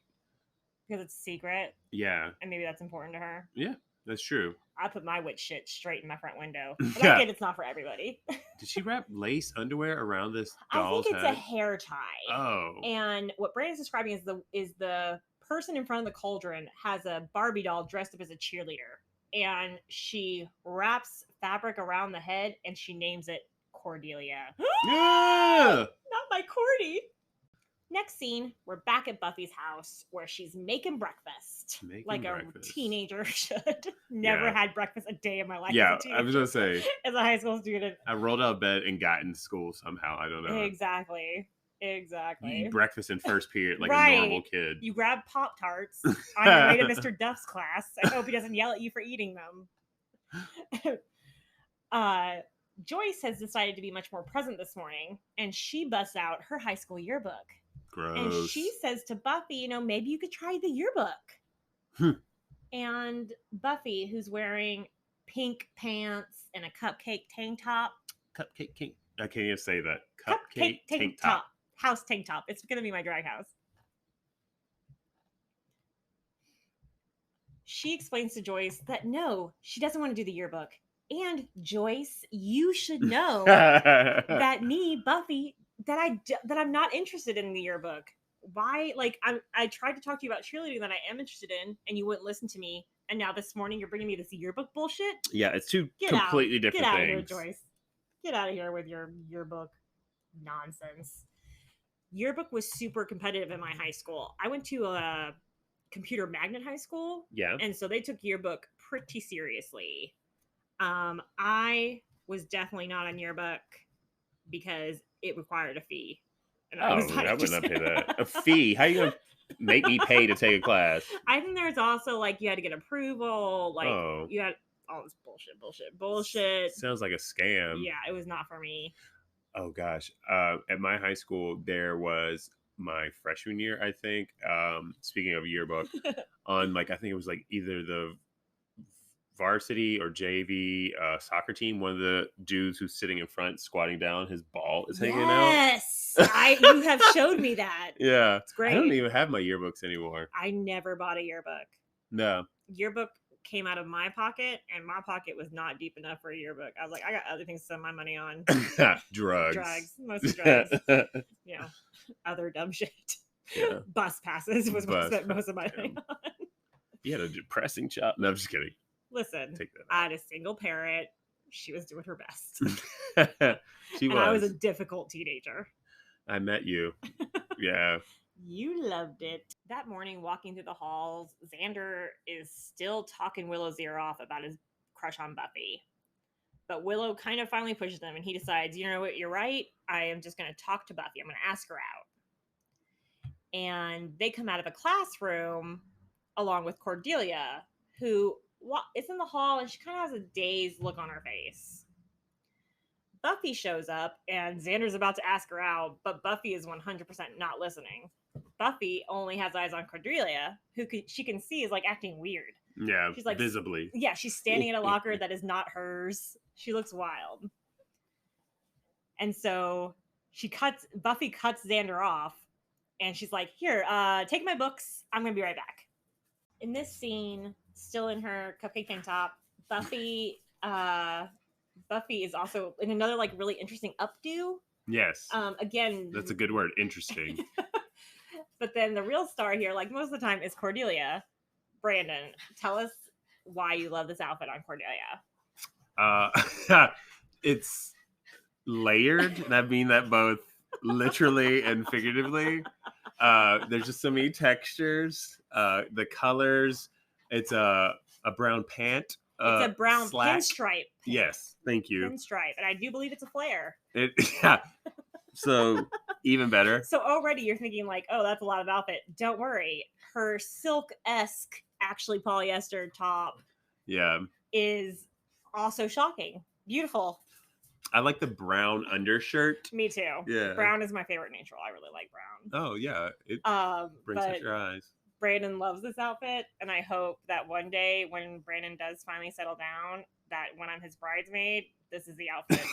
Because it's secret. Yeah. And maybe that's important to her. Yeah, that's true. I put my witch shit straight in my front window. But Yeah. I get it's not for everybody. Did she wrap lace underwear around this I doll's think it's head? a hair tie. Oh. And what Brandon's describing is the person in front of the cauldron has a Barbie doll dressed up as a cheerleader. And she wraps fabric around the head and she names it Cordelia. Yeah! Not my Cordy. Next scene, we're back at Buffy's house where she's making breakfast. Like a teenager should. Never had breakfast a day in my life. Yeah, as a teenager. I was going to say. As a high school student. I rolled out of bed and got into school somehow. I don't know. Exactly. You eat breakfast in first period like right. a normal kid. You grab Pop-Tarts on your way to Mr. Duff's class. I hope he doesn't yell at you for eating them. Joyce has decided to be much more present this morning, and she busts out her high school yearbook. Gross. And she says to Buffy, maybe you could try the yearbook. And Buffy, who's wearing pink pants and a cupcake tank top. Cupcake tank. I can't even say that. Cupcake tank top. House tank top. It's going to be my drag house. She explains to Joyce that no, she doesn't want to do the yearbook. And Joyce, you should know that me, Buffy, that I'm not interested in the yearbook. Why? Like, I tried to talk to you about cheerleading that I am interested in, and you wouldn't listen to me. And now this morning you're bringing me this yearbook bullshit. Yeah, it's two completely different things. Get out of here, Joyce. Get out of here with your yearbook nonsense. Yearbook was super competitive in my high school. I went to a computer magnet high school. Yeah. And so they took yearbook pretty seriously. I was definitely not on yearbook because it required a fee. And I would not pay that. A fee? How are you going to make me pay to take a class? I think there's also, like, you had to get approval. Like, you had all this bullshit. Sounds like a scam. Yeah, it was not for me. Oh, gosh. At my high school, there was my freshman year, I think, speaking of yearbook, on, like, I think it was, like, either the varsity or JV soccer team, one of the dudes who's sitting in front squatting down, his ball is hanging out. Yes, you have showed me that. Yeah, it's great. I don't even have my yearbooks anymore. I never bought a yearbook. No, yearbook came out of my pocket, and my pocket was not deep enough for a yearbook. I was like, I got other things to spend my money on. Drugs, mostly drugs. Other dumb shit. Yeah. Bus passes was what I spent most of my money on. You had a depressing child. No, I'm just kidding. Listen, I had a single parent. She was doing her best. She was. And I was a difficult teenager. I met you. Yeah. You loved it. That morning, walking through the halls, Xander is still talking Willow's ear off about his crush on Buffy. But Willow kind of finally pushes him, and he decides, you know what, you're right. I am just going to talk to Buffy. I'm going to ask her out. And they come out of a classroom along with Cordelia, who is in the hall, and she kind of has a dazed look on her face. Buffy shows up, and Xander's about to ask her out, but Buffy is 100% not listening. Buffy only has eyes on Cordelia, who she can see is, like, acting weird. Yeah, she's like, visibly. Yeah, she's standing in a locker that is not hers. She looks wild. And so Buffy cuts Xander off, and she's like, here, take my books. I'm going to be right back. In this scene, still in her cupcake tank top, Buffy is also in another, like, really interesting updo. Yes. Again, that's a good word. Interesting. But then the real star here, like most of the time, is Cordelia. Brandon, tell us why you love this outfit on Cordelia. It's layered, and I mean that both literally and figuratively. There's just so many textures. The colors. It's a brown pant. It's a brown slack. pinstripe. Yes, thank you. Pinstripe, and I do believe it's a flare. Yeah. So even better. So already you're thinking, like, oh, that's a lot of outfit. Don't worry. Her silk-esque, actually polyester top, is Also shocking. Beautiful. I like the brown undershirt. Me too. Yeah. Brown is my favorite neutral. I really like brown. Oh yeah, it brings out your eyes. Brandon loves this outfit, and I hope that one day when Brandon does finally settle down, that when I'm his bridesmaid, this is the outfit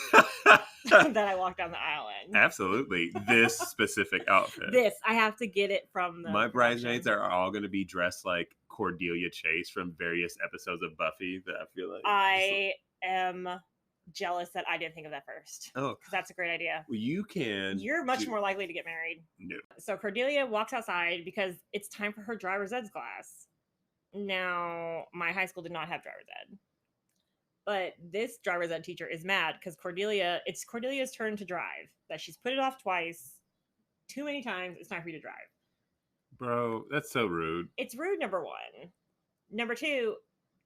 that I walk down the aisle in. Absolutely. This specific outfit. I have to get it from the My bridesmaids are all going to be dressed like Cordelia Chase from various episodes of Buffy that I feel like. I am jealous that I didn't think of that first. Oh. Because that's a great idea. Well, you can. You're much more likely to get married. No. So Cordelia walks outside because it's time for her driver's ed class. Now, my high school did not have driver's ed. But this driver's ed teacher is mad because it's Cordelia's turn to drive. That she's put it off twice. Too many times. It's time for you to drive. Bro, that's so rude. It's rude, number one. Number two,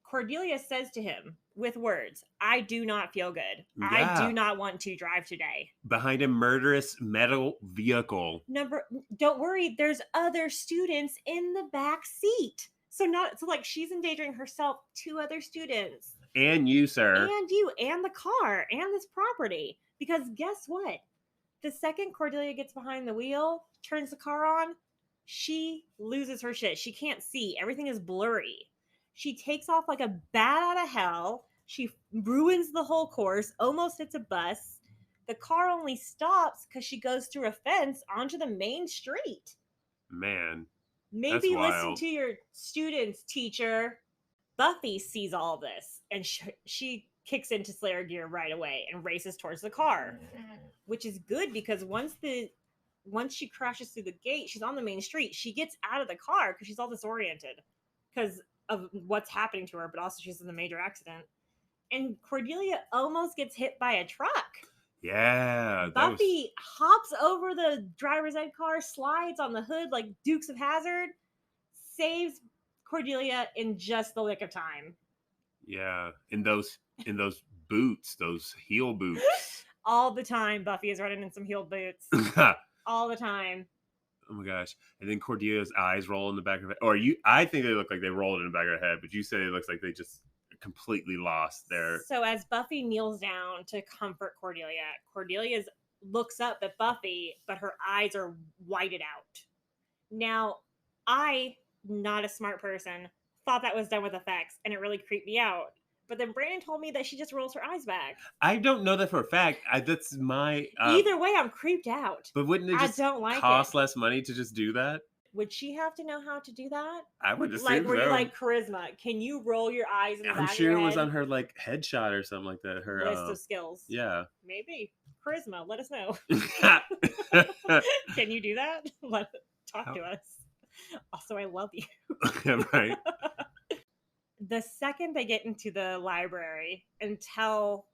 Cordelia says to him with words, I do not feel good. Yeah. I do not want to drive today. Behind a murderous metal vehicle. Don't worry, there's other students in the back seat. So she's endangering herself, 2 other students. And you, sir. And you, and the car, and this property. Because guess what? The second Cordelia gets behind the wheel, turns the car on, she loses her shit. She can't see. Everything is blurry. She takes off like a bat out of hell. She ruins the whole course, almost hits a bus. The car only stops because she goes through a fence onto the main street. Man. Maybe listen to your students, teacher. Buffy sees all this, and she kicks into Slayer gear right away and races towards the car, which is good because once she crashes through the gate, she's on the main street. She gets out of the car because she's all disoriented because of what's happening to her, but also she's in a major accident. And Cordelia almost gets hit by a truck. Yeah. Buffy hops over the driver's ed car, slides on the hood like Dukes of Hazzard, saves Cordelia in just the lick of time. Yeah. In those boots, those heel boots. All the time, Buffy is running in some heeled boots. All the time. Oh my gosh. And then Cordelia's eyes roll in the back of her head. I think they look like they rolled in the back of her head, but you said it looks like they just completely lost their... So as Buffy kneels down to comfort Cordelia looks up at Buffy, but her eyes are whited out. Now, I, not a smart person, thought that was done with effects, and it really creeped me out. But then Brandon told me that she just rolls her eyes back. I don't know that for a fact. That's my... Either way, I'm creeped out. But wouldn't it just cost less money to just do that? Would she have to know how to do that? I would assume like, were so. you like charisma? Can you roll your eyes in the back I'm of sure your it was head? on her like headshot or something like that. Her list of skills. Yeah. Maybe charisma. Let us know. Can you do that? Talk to us. Also, I love you. Right. The second they get into the library and tell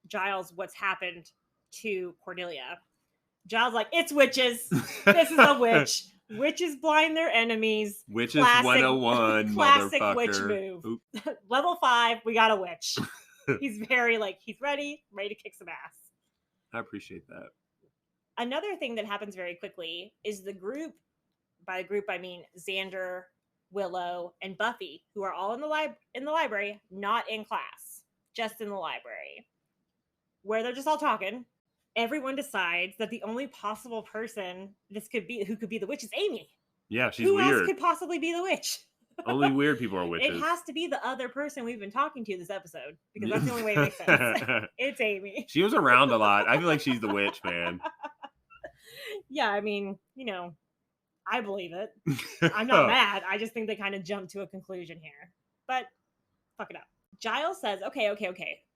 Giles what's happened to Cordelia, Giles like, it's witches. This is a witch. Witches blind their enemies. Witches 101, classic motherfucker. Witch move. Level 5, we got a witch. He's very he's ready to kick some ass. I appreciate that. Another thing that happens very quickly is the group, by group I mean Xander, Willow, and Buffy, who are all in the library, not in class, just in the library, where they're just all talking. Everyone decides that the only possible person who could be the witch is Amy. Yeah, she's weird. Who else could possibly be the witch? Only weird people are witches. It has to be the other person we've been talking to this episode, because that's the only way it makes sense. It's Amy. She was around a lot. I feel like she's the witch, man. Yeah, I mean, I believe it. I'm not mad. I just think they kind of jumped to a conclusion here. But fuck it up. Giles says, okay.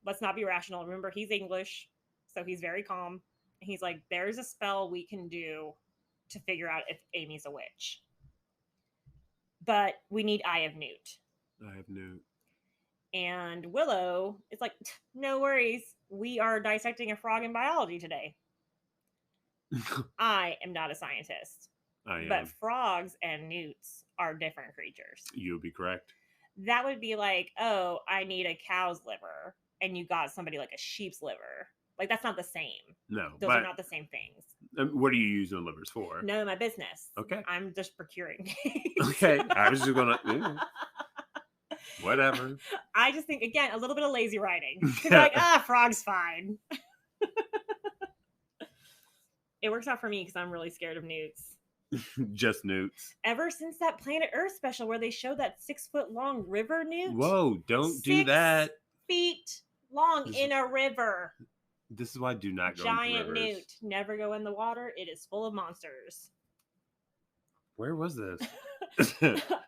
Let's not be rational. Remember, he's English, so he's very calm. He's like, there's a spell we can do to figure out if Amy's a witch. But we need Eye of Newt. Eye of Newt. And Willow is like, no worries. We are dissecting a frog in biology today. I am not a scientist. But frogs and newts are different creatures. You'll be correct. That would be like, oh, I need a cow's liver, and you got somebody like a sheep's liver. Like, that's not the same. No. Those are not the same things. What do you use those livers for? None of my business. Okay. I'm just procuring. Okay. I was just going to... Whatever. I just think, again, a little bit of lazy writing. Because like, frog's fine. It works out for me because I'm really scared of newts. Just newts. Ever since that Planet Earth special where they showed that 6-foot-long river newt. Whoa, don't do that. 6 feet long in a river. This is why I do not go Giant into rivers. newt. Never go in the water. It is full of monsters. Where was this?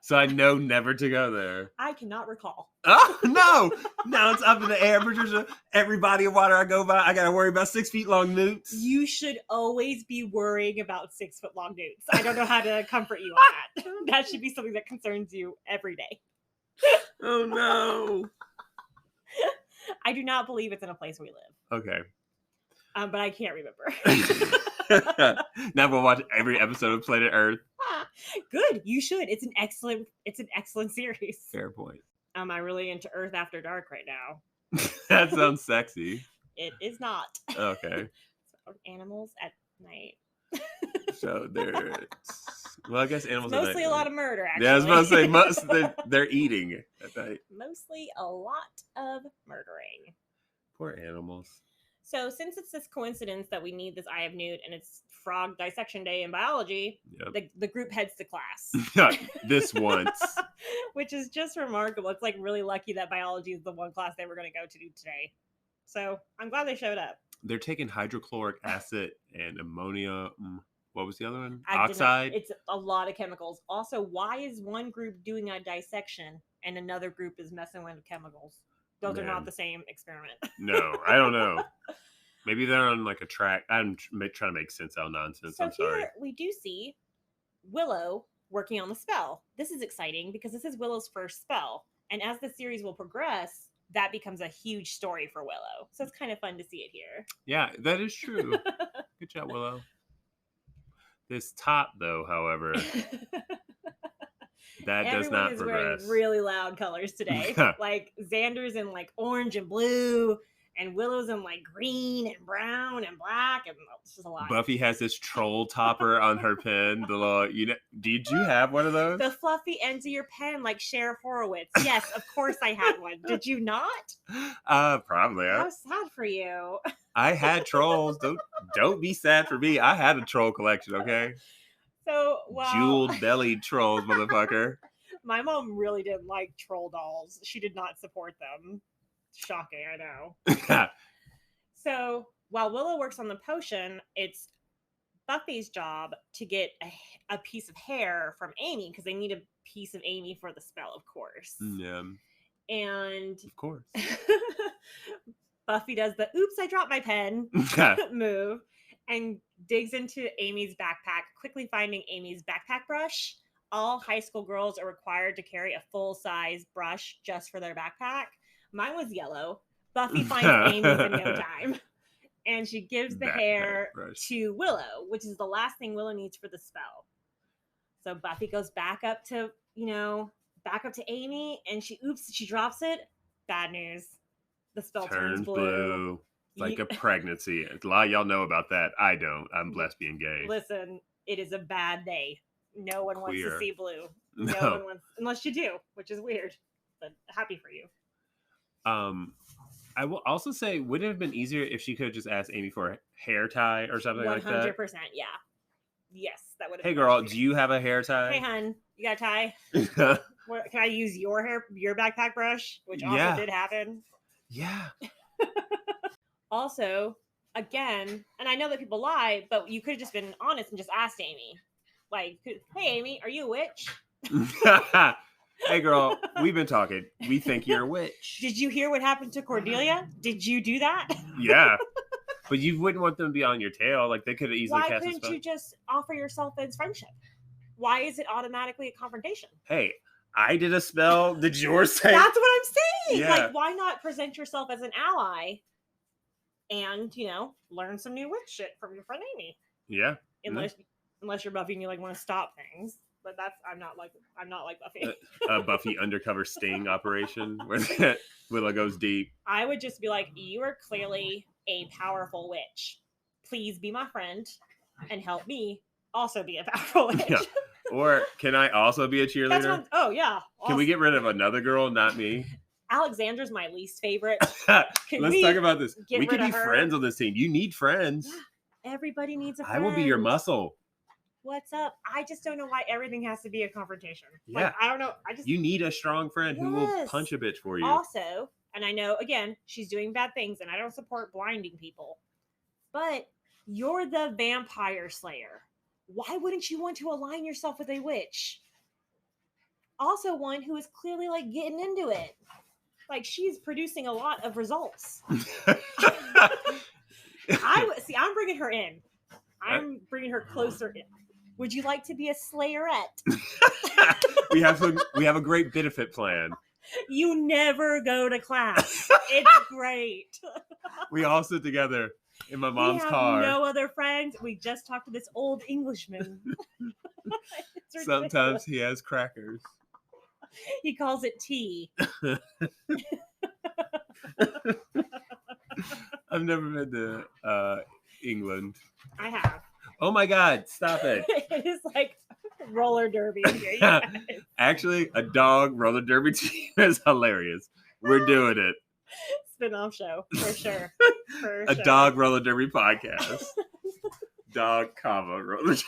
So I know never to go there. I cannot recall. Oh, no! Now it's up in the air, Patricia. Every body of water I go by, I got to worry about 6 feet long newts. You should always be worrying about 6-foot-long newts. I don't know how to comfort you on that. That should be something that concerns you every day. Oh, no. I do not believe it's in a place we live. Okay. But I can't remember. Now we'll watch every episode of Planet Earth. Good. You should. It's an excellent series. Fair point. I'm really into Earth After Dark right now. That sounds sexy. It is not. Okay. Animals at night. So there's... Well, I guess animals at night. Mostly a lot of murder, actually. Yeah, I was about to say, they're eating at night. Mostly a lot of murdering. Poor animals. So since it's this coincidence that we need this Eye of Newt and it's Frog Dissection Day in biology, the group heads to class. This once. Which is just remarkable. It's like really lucky that biology is the one class they were going to go to today. So I'm glad they showed up. They're taking hydrochloric acid and ammonium. What was the other one? Actinic. Oxide? It's a lot of chemicals. Also, why is one group doing a dissection and another group is messing with chemicals? Those are not the same experiment. No, I don't know. Maybe they're on like a track. I'm trying to make sense out of nonsense. So I'm sorry. Here we do see Willow working on the spell. This is exciting because this is Willow's first spell. And as the series will progress, that becomes a huge story for Willow. So it's kind of fun to see it here. Yeah, that is true. Good job, Willow. This top, though, however, that does not progress. Everyone is wearing really loud colors today. Like Xander's in like orange and blue, and Willow's in like green and brown and black, and it's just a lot. Buffy has this troll topper on her pen. The little, did you have one of those? The fluffy ends of your pen, like Cher Horowitz. Yes, of course I had one. Did you not? Probably. How sad for you. I had trolls. Don't be sad for me. I had a troll collection, okay? So, jeweled belly trolls, motherfucker. My mom really didn't like troll dolls. She did not support them. Shocking, I know. So, while Willow works on the potion, it's Buffy's job to get a piece of hair from Amy because they need a piece of Amy for the spell, of course. Yeah. And of course. Buffy does the oops, I dropped my pen move and digs into Amy's backpack, quickly finding Amy's backpack brush. All high school girls are required to carry a full-size brush just for their backpack. Mine was yellow. Buffy finds Amy's in no time. And she gives the hair to Willow, which is the last thing Willow needs for the spell. So Buffy goes back up to Amy, and she drops it. Bad news. The spell turns blue. It's like a pregnancy. A lot of y'all know about that. I don't. I'm lesbian gay. Listen, it is a bad day. No one wants to see blue. No one wants, unless you do, which is weird. But happy for you. I will also say, would it have been easier if she could have just asked Amy for a hair tie or something like that? 100%, yeah. Yes, that would have been. Hey, girl, do you have a hair tie? Hey, hun, you got a tie? Can I use your backpack brush? Which also did happen. Yeah. Also, again, and I know that people lie, but you could have just been honest and just asked Amy. Like, hey, Amy, are you a witch? Hey, girl, we've been talking. We think you're a witch. Did you hear what happened to Cordelia? Did you do that? Yeah. But you wouldn't want them to be on your tail. Like, they could have easily cast a spell. Why couldn't you just offer yourself as friendship? Why is it automatically a confrontation? Hey, I did a spell. Did yours say? That's what I'm saying. Yeah. Like, why not present yourself as an ally and, learn some new witch shit from your friend Amy? Yeah. Unless you're Buffy and you want to stop things. But I'm not like Buffy. A Buffy undercover sting operation where Willow goes deep. I would just be like, you are clearly a powerful witch. Please be my friend and help me also be a powerful witch. Yeah. Or can I also be a cheerleader? Oh yeah. Can we get rid of another girl, not me? Alexandra's my least favorite. Let's talk about this. We could be her? friends on this team. You need friends. Yeah, everybody needs a friend. I will be your muscle. What's up? I just don't know why everything has to be a confrontation. Yeah. Like, I don't know. You need a strong friend who will punch a bitch for you. Also, and I know, again, she's doing bad things, and I don't support blinding people, but you're the vampire slayer. Why wouldn't you want to align yourself with a witch? Also, one who is clearly, like, getting into it. Like, she's producing a lot of results. I'm bringing her in. I'm bringing her closer in. Would you like to be a slayerette? We have a great benefit plan. You never go to class. It's great. We all sit together in my mom's car. No other friends. We just talked to this old Englishman. Sometimes he has crackers. He calls it tea. I've never been to England. I have. Oh my God, stop it. It is like roller derby here. Actually, a dog roller derby team is hilarious. We're doing it. Spin-off show, for sure. A dog roller derby podcast. Dog, roller derby.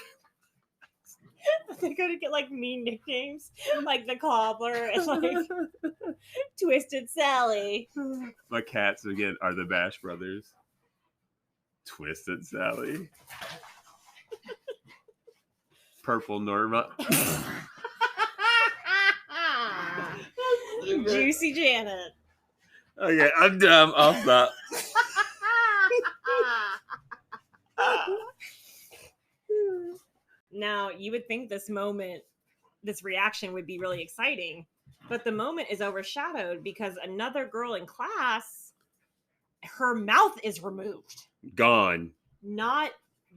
They're going to get like mean nicknames, like the cobbler and like Twisted Sally. My cats, again, are the Bash Brothers. Twisted Sally. Purple Norma. Juicy Janet. Okay, I'm dumb. I'll stop. Now, you would think this reaction would be really exciting, but the moment is overshadowed because another girl in class, her mouth is removed. Gone. Not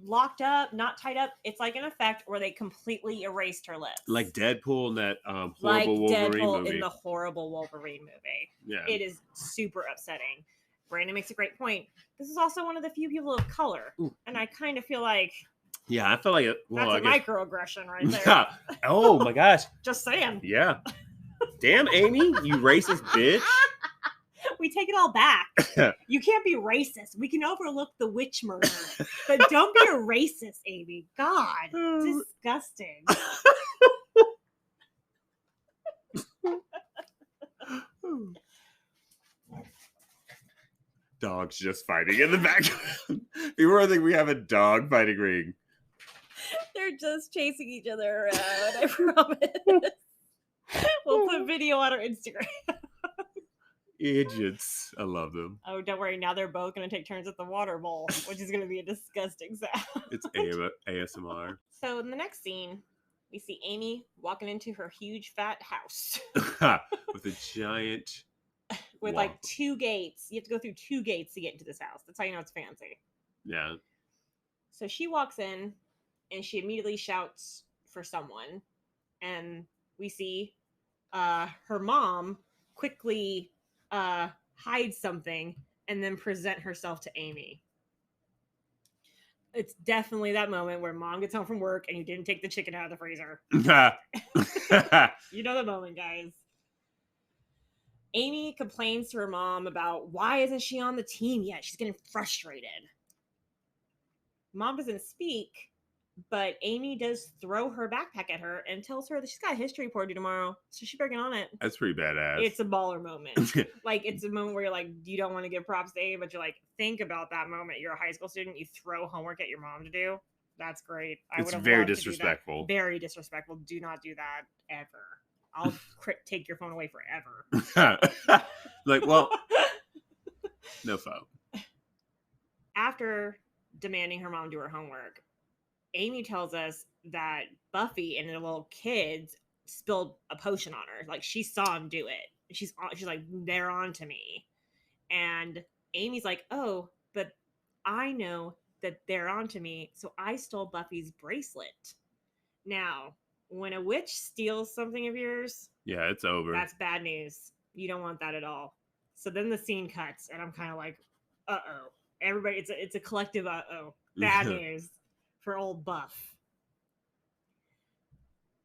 locked up, not tied up. It's like an effect where they completely erased her lips. Like Deadpool in that horrible Wolverine movie. In the horrible Wolverine movie. Yeah. It is super upsetting. Brandon makes a great point. This is also one of the few people of color. Ooh. And I kind of feel like... Yeah, I feel like that's a microaggression right there. Yeah. Oh my gosh. Just saying. Yeah. Damn, Amy, you racist bitch. We take it all back. You can't be racist. We can overlook the witch murder, but don't be a racist, Amy. God, disgusting. Dogs just fighting in the background. People are thinking we have a dog fighting ring. They're just chasing each other around, I promise. We'll put video on our Instagram. Idiots. I love them. Oh, don't worry. Now they're both going to take turns at the water bowl, which is going to be a disgusting sound. It's ASMR. So in the next scene, we see Amy walking into her huge fat house. With a giant... With like 2 gates. You have to go through 2 gates to get into this house. That's how you know it's fancy. Yeah. So she walks in and she immediately shouts for someone. And we see her mom quickly hide something and then present herself to Amy. It's definitely that moment where mom gets home from work and you didn't take the chicken out of the freezer. You know the moment, guys. Amy complains to her mom about why isn't she on the team yet? She's getting frustrated. Mom doesn't speak, but Amy does throw her backpack at her and tells her that she's got a history report due tomorrow, so she's working on it. That's pretty badass. It's a baller moment. Like, it's a moment where you're like, you don't want to give props to Amy, but you're like, think about that moment. You're a high school student. You throw homework at your mom to do. That's great. It's very disrespectful. Very disrespectful. Do not do that ever. I'll take your phone away forever. Like, well, no phone. After demanding her mom do her homework, Amy tells us that Buffy and the little kids spilled a potion on her. Like, she saw him do it. She's like, they're on to me. And Amy's like, oh, but I know that they're on to me, so I stole Buffy's bracelet. Now, when a witch steals something of yours, yeah, it's over. That's bad news. You don't want that at all. So then the scene cuts, and I'm kind of like, uh-oh. Everybody, it's a collective uh-oh. Bad news for old Buff.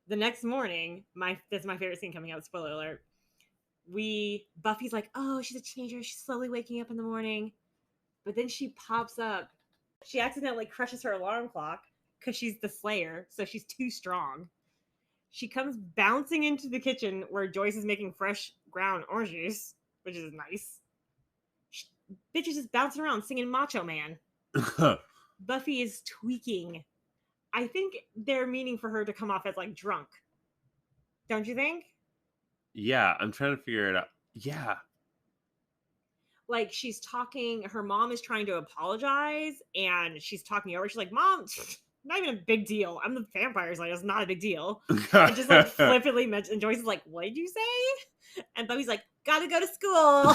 the next morning, this is my favorite scene coming out, spoiler alert. Buffy's like, oh, she's a teenager. She's slowly waking up in the morning. But then she pops up. She accidentally crushes her alarm clock because she's the Slayer, so she's too strong. She comes bouncing into the kitchen where Joyce is making fresh ground orange juice, which is nice. Bitch is just bouncing around singing Macho Man. Buffy is tweaking. I think they're meaning for her to come off as like drunk. Don't you think? Yeah, I'm trying to figure it out. Yeah. Like she's talking, her mom is trying to apologize and she's talking over. She's like, Mom, not even a big deal. I'm the Vampire Slayer. It's not a big deal. And just like flippantly mentioned. And Joyce is like, what did you say? And Buffy's like, gotta go to school.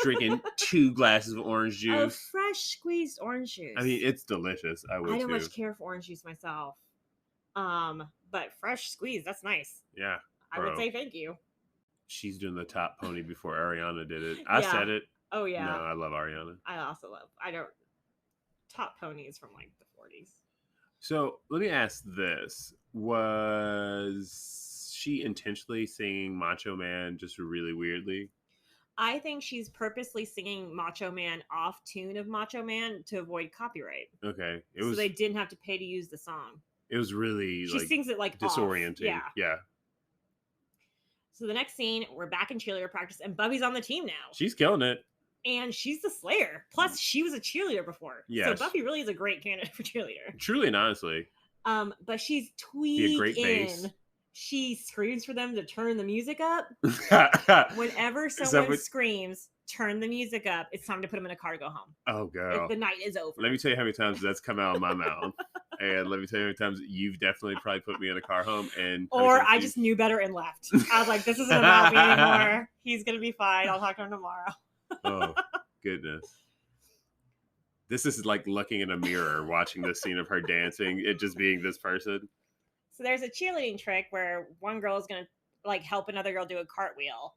Drinking 2 glasses of orange juice. Fresh squeezed orange juice. I mean, it's delicious. I don't much care for orange juice myself. But fresh squeezed, that's nice. Yeah. I would say thank you. She's doing the top pony before Ariana did it. I said it. Oh yeah. No, I love Ariana. Top ponies from like the 40s. So let me ask this. Was she intentionally singing Macho Man just really weirdly? I think she's purposely singing Macho Man off tune of Macho Man to avoid copyright. Okay. So they didn't have to pay to use the song. It was really she sings it like disorienting. Off. Yeah. So the next scene, we're back in cheerleader practice and Buffy's on the team now. She's killing it. And she's the Slayer. Plus, she was a cheerleader before. Yes. So Buffy really is a great candidate for cheerleader. Truly and honestly. But she's tweaking. Be a great bass. She screams for them to turn the music up. Whenever someone screams, turn the music up, it's time to put them in a car to go home. Oh, girl. The night is over. Let me tell you how many times that's come out of my mouth. And let me tell you how many times you've definitely probably put me in a car home. Or I just knew better and left. I was like, this isn't about me anymore. He's going to be fine. I'll talk to him tomorrow. Oh, goodness. This is like looking in a mirror, watching this scene of her dancing, it just being this person. So there's a cheerleading trick where one girl is going to like help another girl do a cartwheel.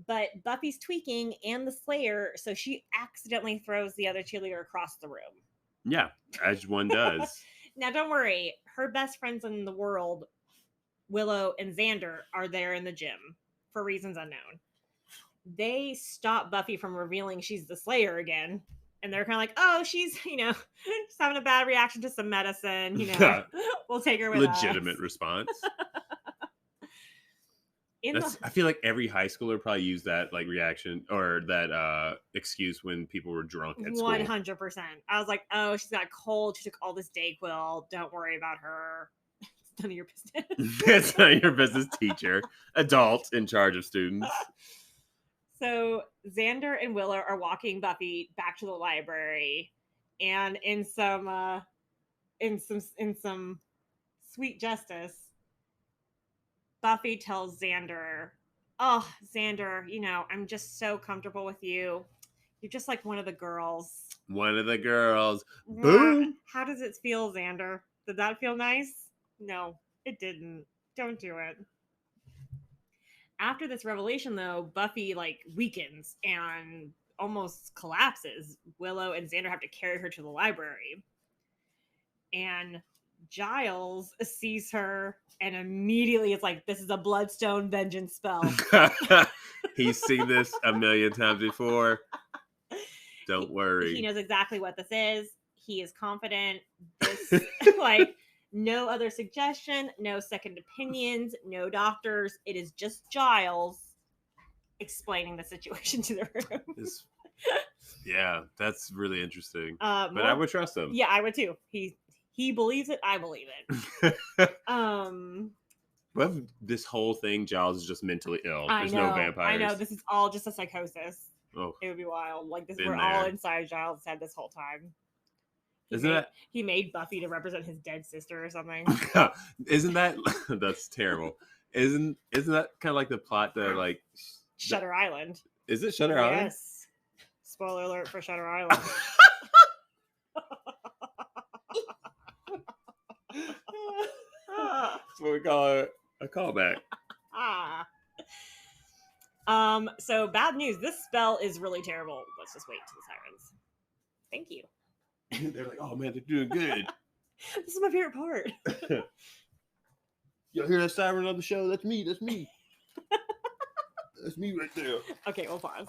But Buffy's tweaking and the Slayer, so she accidentally throws the other cheerleader across the room. Yeah, as one does. Now, don't worry. Her best friends in the world, Willow and Xander, are there in the gym for reasons unknown. They stop Buffy from revealing she's the Slayer again. And they're kind of like, oh, she's, just having a bad reaction to some medicine. We'll take her with Legitimate us. Response. I feel like every high schooler probably used that like reaction or that excuse when people were drunk at school. 100%. I was like, oh, she's got a cold. She took all this Dayquil. Don't worry about her. It's none of your business. It's none of your business, teacher. Adult in charge of students. So Xander and Willow are walking Buffy back to the library, and in some sweet justice, Buffy tells Xander, "Oh, Xander, I'm just so comfortable with you. You're just like one of the girls." One of the girls. Boom. How does it feel, Xander? Did that feel nice? No, it didn't. Don't do it. After this revelation, though, Buffy weakens and almost collapses. Willow and Xander have to carry her to the library. And Giles sees her and immediately it's like, this is a bloodstone vengeance spell. He's seen this a million times before. Don't worry. He knows exactly what this is. He is confident. This, no other suggestion, no second opinions, no doctors. It is just Giles explaining the situation to the room. Yeah, that's really interesting. But I would trust him. Yeah, I would too. He believes it. I believe it. What if this whole thing, Giles is just mentally ill? There's no vampires. I know. This is all just a psychosis. Oh, it would be wild. We're all inside Giles' head this whole time. He made Buffy to represent his dead sister or something. Isn't that that's terrible? Isn't that kind of like the plot that Shutter Island? Is it Shutter Island? Yes. Spoiler alert for Shutter Island. That's what we call a callback. So bad news. This spell is really terrible. Let's just wait to the sirens. Thank you. They're like, oh man, they're doing good. This is my favorite part. Y'all hear that siren on the show? That's me. That's me. That's me right there. Okay, we'll pause.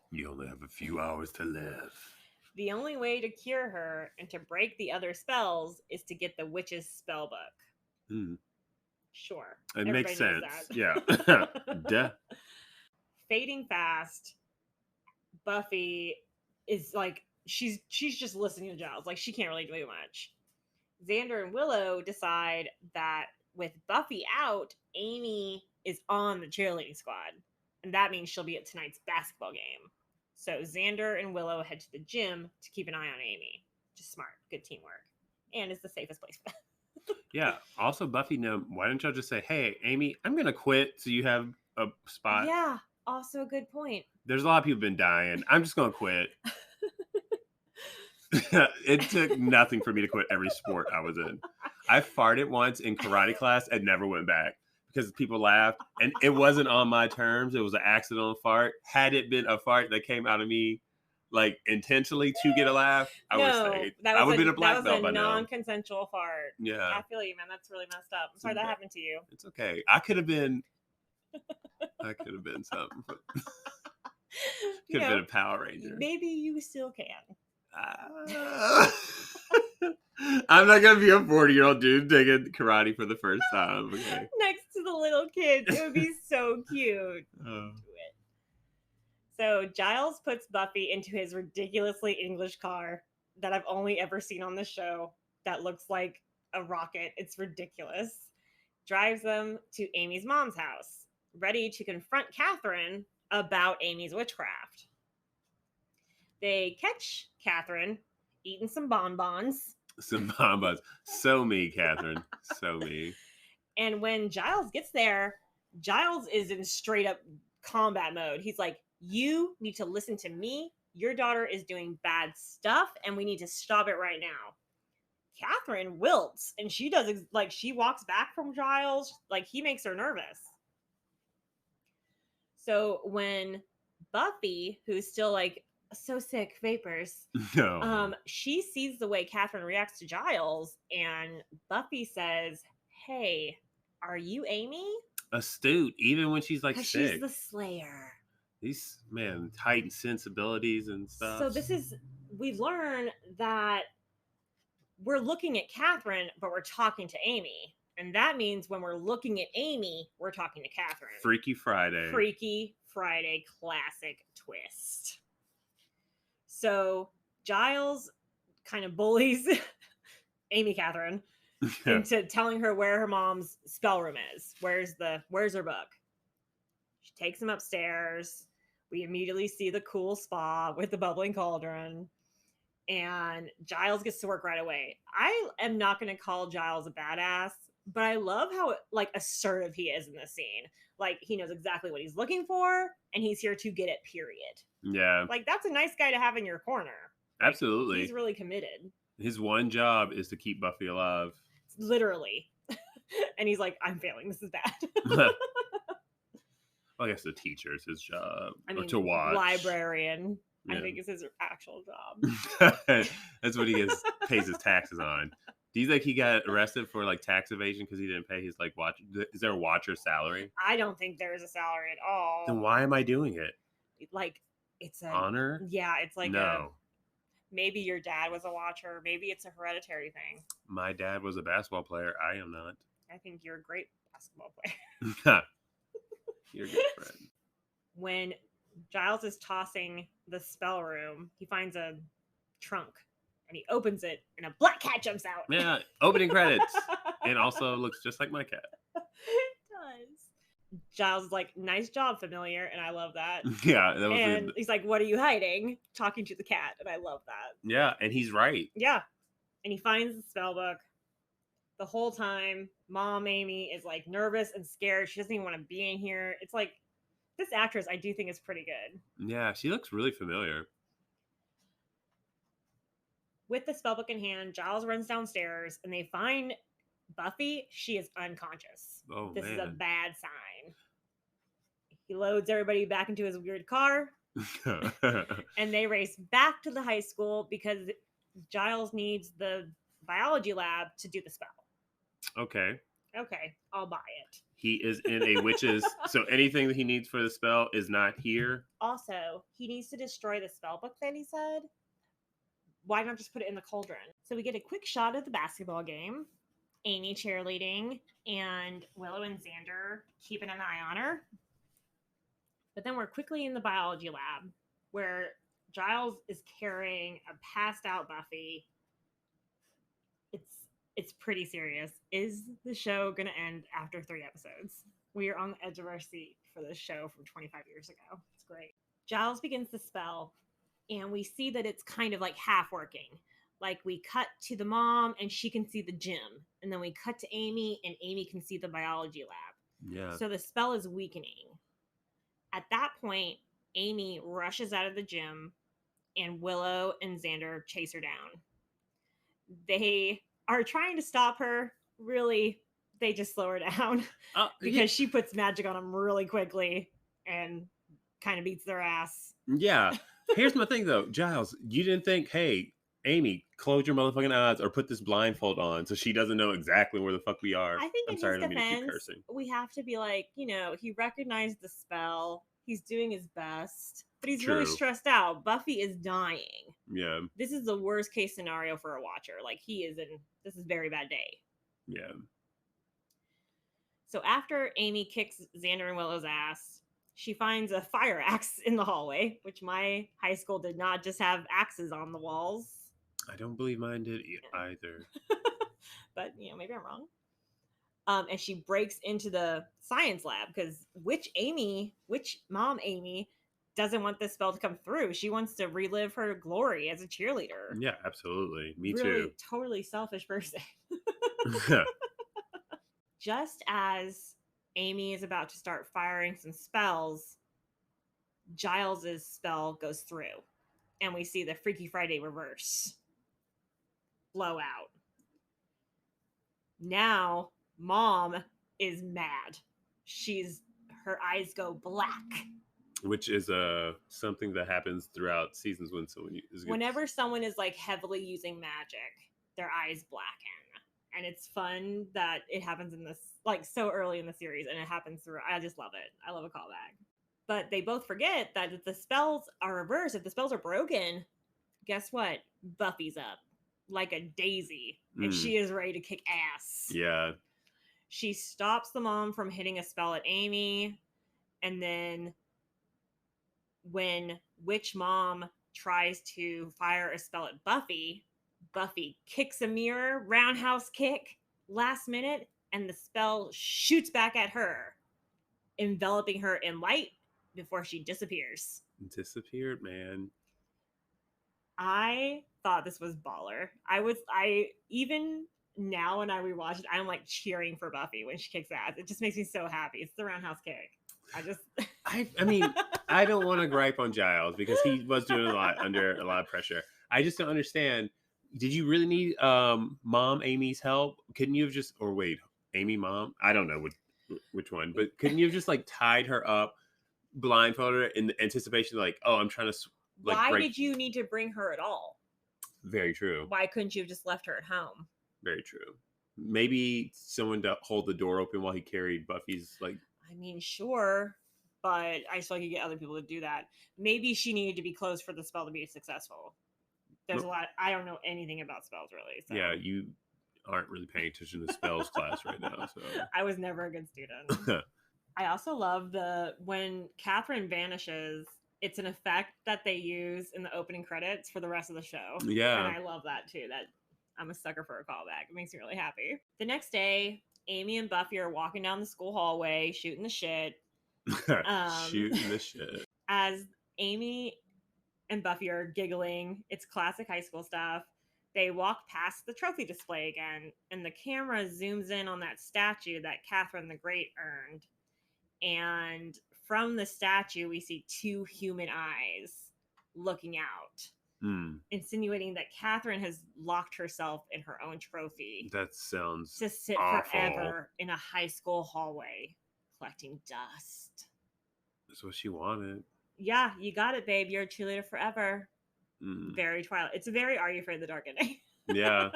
You only have a few hours to live. The only way to cure her and to break the other spells is to get the witch's spell book. Sure. It makes sense. That. Yeah. Duh. Fading fast, Buffy is like, she's just listening to Giles. Like, she can't really do much. Xander and Willow decide that with Buffy out, Amy is on the cheerleading squad. And that means she'll be at tonight's basketball game. So Xander and Willow head to the gym to keep an eye on Amy. Just smart. Good teamwork. And it's the safest place for them. Yeah. Also, Buffy, why don't y'all just say, hey, Amy, I'm going to quit so you have a spot? Yeah. Also a good point. There's a lot of people been dying. I'm just going to quit. It took nothing for me to quit every sport I was in. I farted once in karate class and never went back because people laughed. And it wasn't on my terms. It was an accidental fart. Had it been a fart that came out of me like intentionally to get a laugh, I would have stayed. I would have been a black belt by now. That was a non-consensual fart. Yeah. I feel you, man. That's really messed up. I'm sorry that happened to you. It's okay. I could have been something. Could have been a Power Ranger. Maybe you still can. I'm not gonna be a 40-year-old dude taking karate for the first time. Okay. Next to the little kids, it would be so cute. So Giles puts Buffy into his ridiculously English car that I've only ever seen on the show. That looks like a rocket. It's ridiculous. Drives them to Amy's mom's house, ready to confront Catherine about Amy's witchcraft. They catch Catherine eating some bonbons. So me, Catherine. So me. And when Giles gets there, Giles is in straight up combat mode. He's like, you need to listen to me. Your daughter is doing bad stuff, and we need to stop it right now. Catherine wilts, and she does, like, she walks back from Giles. Like, he makes her nervous. So when Buffy, who's still like, so sick, vapors. No. She sees the way Catherine reacts to Giles, and Buffy says, hey, are you Amy? Astute, even when she's like sick. She's the Slayer. These, heightened sensibilities and stuff. So we learn that we're looking at Catherine, but we're talking to Amy. And that means when we're looking at Amy, we're talking to Catherine. Freaky Friday. Freaky Friday classic twist. So Giles kind of bullies Amy Catherine into telling her where her mom's spell room is. Where's her book? She takes him upstairs. We immediately see the cool spa with the bubbling cauldron. And Giles gets to work right away. I am not going to call Giles a badass, but I love how like assertive he is in this scene. Like, he knows exactly what he's looking for, and he's here to get it, period. Yeah. Like, that's a nice guy to have in your corner. Like, absolutely. He's really committed. His one job is to keep Buffy alive. Literally. And he's like, I'm failing. This is bad. Well, I guess the teacher's his job. Or to watch. Librarian, yeah. I think is his actual job. That's what he pays his taxes on. Do you think he got arrested for like tax evasion because he didn't pay his like watch? Is there a watcher salary? I don't think there is a salary at all. Then why am I doing it? Like, it's a honor. Yeah, it's like no. Maybe your dad was a watcher. Maybe it's a hereditary thing. My dad was a basketball player. I am not. I think you're a great basketball player. You're a good friend. When Giles is tossing the spell room, he finds a trunk. And he opens it, and a black cat jumps out. Yeah, opening credits. And also looks just like my cat. It does. Giles is like, nice job, familiar. And I love that. Yeah. That was and he's like, what are you hiding? Talking to the cat. And I love that. Yeah, and he's right. Yeah. And he finds the spell book. The whole time, Mom Amy is like nervous and scared. She doesn't even want to be in here. It's like, this actress I do think is pretty good. Yeah, she looks really familiar. With the spellbook in hand, Giles runs downstairs, and they find Buffy. She is unconscious. Oh, this man. is a bad sign. He loads everybody back into his weird car, and they race back to the high school because Giles needs the biology lab to do the spell. Okay. Okay, I'll buy it. He is in a witch's, so anything that he needs for the spell is not here. Also, he needs to destroy the spell book that he said. Why not just put it in the cauldron? So we get a quick shot of the basketball game. Amy cheerleading and Willow and Xander keeping an eye on her. But then we're quickly in the biology lab where Giles is carrying a passed out Buffy. It's pretty serious. Is the show going to end after 3 episodes? We are on the edge of our seat for this show from 25 years ago. It's great. Giles begins the spell, and we see that it's kind of like half working. Like we cut to the mom, and she can see the gym. And then we cut to Amy, and Amy can see the biology lab. Yeah. So the spell is weakening. At that point, Amy rushes out of the gym, and Willow and Xander chase her down. They are trying to stop her. Really, they just slow her down because she puts magic on them really quickly and kind of beats their ass. Yeah. Here's my thing, though. Giles, you didn't think, hey, Amy, close your motherfucking eyes or put this blindfold on so she doesn't know exactly where the fuck we are. I think I'm in sorry, his I don't mean to keep defense, cursing. we have to be like, he recognized the spell. He's doing his best, but he's True. really stressed out. Buffy is dying. Yeah. This is the worst case scenario for a watcher. Like, this is a very bad day. Yeah. So after Amy kicks Xander and Willow's ass, she finds a fire axe in the hallway, which my high school did not just have axes on the walls. I don't believe mine did either. But, maybe I'm wrong. And she breaks into the science lab because witch mom Amy doesn't want this spell to come through. She wants to relive her glory as a cheerleader. Yeah, absolutely. Me really, too. Totally selfish person. Just as Amy is about to start firing some spells, Giles's spell goes through. And we see the Freaky Friday reverse. Blowout. Now, Mom is mad. Her eyes go black. Which is something that happens throughout seasons when someone whenever someone is like heavily using magic, their eyes blacken. And it's fun that it happens in this, like, so early in the series, and it happens through. I just love it. I love a callback. But they both forget that if the spells are reversed, if the spells are broken, guess what? Buffy's up like a daisy, and she is ready to kick ass. Yeah. She stops the mom from hitting a spell at Amy, and then when Witch Mom tries to fire a spell at Buffy kicks a mirror, roundhouse kick, last minute, and the spell shoots back at her, enveloping her in light before she disappears. Disappeared, man. I thought this was baller. I even now when I rewatch it, I'm like cheering for Buffy when she kicks ass. It just makes me so happy. It's the roundhouse kick. I mean, I don't want to gripe on Giles because he was doing a lot under a lot of pressure. I just don't understand. Did you really need Mom Amy's help? Couldn't you have just, or wait, Amy Mom? I don't know which one, but couldn't you have just like tied her up, blindfolded her in the anticipation, like, oh, I'm trying to. Why did you need to bring her at all? Very true. Why couldn't you have just left her at home? Very true. Maybe someone to hold the door open while he carried Buffy's, like. I mean, sure, but I still could get other people to do that. Maybe she needed to be closed for the spell to be successful. There's a lot. I don't know anything about spells, really. So. Yeah, you aren't really paying attention to spells class right now. So I was never a good student. I also love when Catherine vanishes, it's an effect that they use in the opening credits for the rest of the show. Yeah. And I love that too. That I'm a sucker for a callback. It makes me really happy. The next day, Amy and Buffy are walking down the school hallway, shooting the shit. Shooting the shit. As Amy and Buffy are giggling, it's classic high school stuff. They walk past the trophy display again, and the camera zooms in on that statue that Catherine the Great earned. And from the statue, we see 2 human eyes looking out, insinuating that Catherine has locked herself in her own trophy. That sounds to sit awful. Forever in a high school hallway collecting dust. That's what she wanted. Yeah, you got it, babe. You're a cheerleader forever. Very Twilight. It's a very Are You Afraid of the Dark ending. Yeah.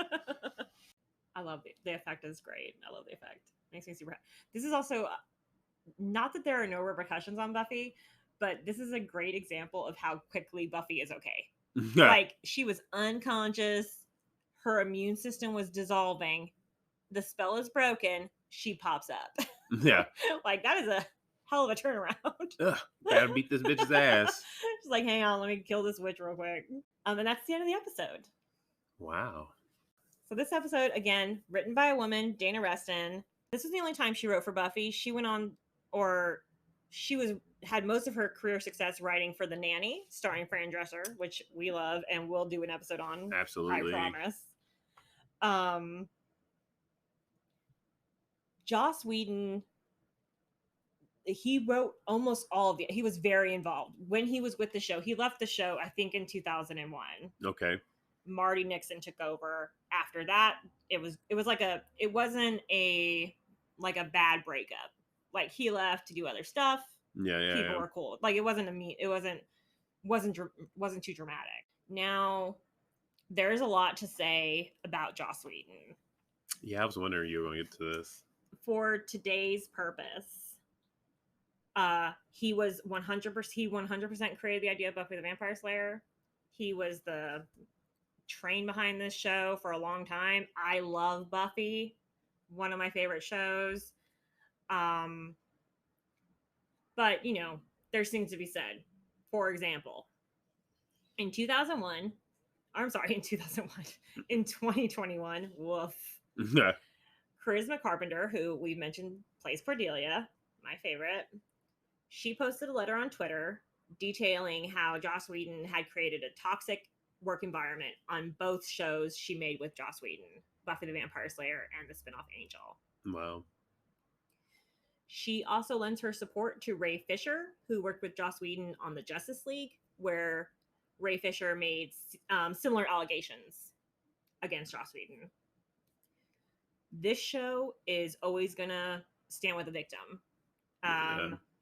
I love it. The effect is great. I love the effect. Makes me super happy. This is also not that there are no repercussions on Buffy, but this is a great example of how quickly Buffy is okay. Like, she was unconscious, her immune system was dissolving, the spell is broken, she pops up. Yeah. Like, that is a hell of a turnaround. Ugh, gotta beat this bitch's ass. She's like, hang on, let me kill this witch real quick. And that's the end of the episode. Wow. So this episode, again, written by a woman, Dana Reston. This was the only time she wrote for Buffy. She went on, or she had most of her career success writing for The Nanny, starring Fran Drescher, which we love and we'll do an episode on. Absolutely. I promise. Joss Whedon, he wrote almost all of it. He was very involved. When he was with the show, he left the show, I think, in 2001. Okay. Marty Nixon took over. After that, it wasn't a bad breakup. Like, he left to do other stuff. Yeah. People were cool. Like, it wasn't too dramatic. Now, there's a lot to say about Joss Whedon. Yeah, I was wondering you were going to get to this. For today's purpose, he was 100%. He 100% created the idea of Buffy the Vampire Slayer. He was the train behind this show for a long time. I love Buffy, one of my favorite shows. But there's things to be said. For example, in 2021, in 2021, woof. Charisma Carpenter, who we've mentioned plays Cordelia, my favorite, she posted a letter on Twitter detailing how Joss Whedon had created a toxic work environment on both shows she made with Joss Whedon, Buffy the Vampire Slayer and the spinoff Angel. Wow. She also lends her support to Ray Fisher, who worked with Joss Whedon on the Justice League, where Ray Fisher made similar allegations against Joss Whedon. This show is always going to stand with the victim.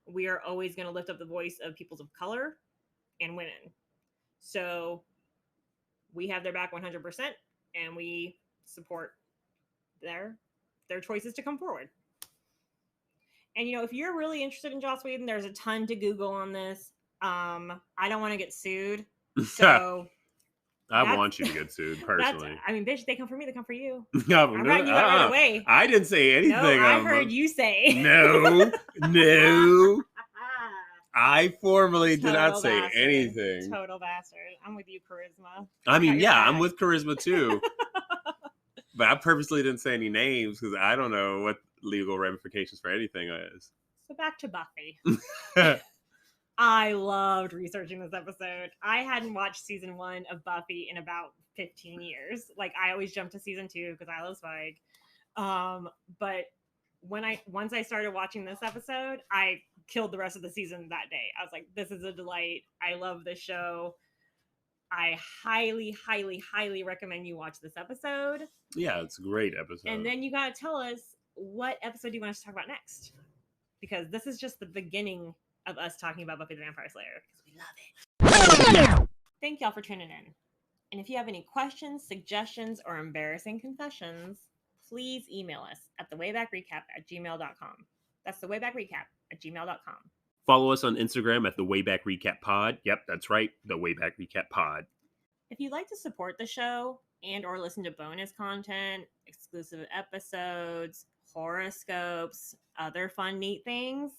We are always going to lift up the voice of peoples of color and women. So we have their back 100%, and we support their choices to come forward. And, if you're really interested in Joss Whedon, there's a ton to Google on this. I don't want to get sued. So I want you to get sued, personally. Bitch, they come for me, they come for you. No, I'm writing you out right away. I didn't say anything. No, I heard you say. No. I formally did not say anything. Total bastard. I'm with you, Charisma. I'm with Charisma too. But I purposely didn't say any names because I don't know what legal ramifications for anything is. So back to Buffy. I loved researching this episode. I hadn't watched season 1 of Buffy in about 15 years. Like, I always jump to season 2 because I love Spike. But once I started watching this episode, I killed the rest of the season that day. I was like, this is a delight. I love this show. I highly, highly, highly recommend you watch this episode. Yeah, it's a great episode. And then you got to tell us what episode you want us to talk about next. Because this is just the beginning of us talking about Buffy the Vampire Slayer. Because we love it. Thank y'all for tuning in. And if you have any questions, suggestions, or embarrassing confessions, please email us at thewaybackrecap@gmail.com. That's thewaybackrecap@gmail.com. Follow us on Instagram at The Wayback Recap Pod. Yep, that's right. The Wayback Recap Pod. If you'd like to support the show and or listen to bonus content, exclusive episodes, horoscopes, other fun, neat things,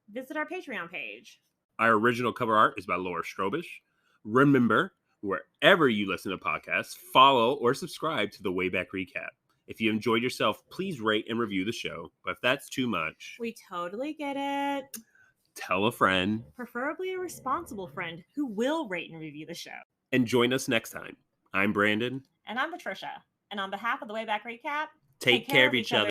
visit our Patreon page. Our original cover art is by Laura Strobish. Remember, wherever you listen to podcasts, follow or subscribe to The Wayback Recap. If you enjoyed yourself, please rate and review the show. But if that's too much, we totally get it. Tell a friend. Preferably a responsible friend who will rate and review the show. And join us next time. I'm Brandon. And I'm Patricia. And on behalf of The Wayback Recap, take care of each other.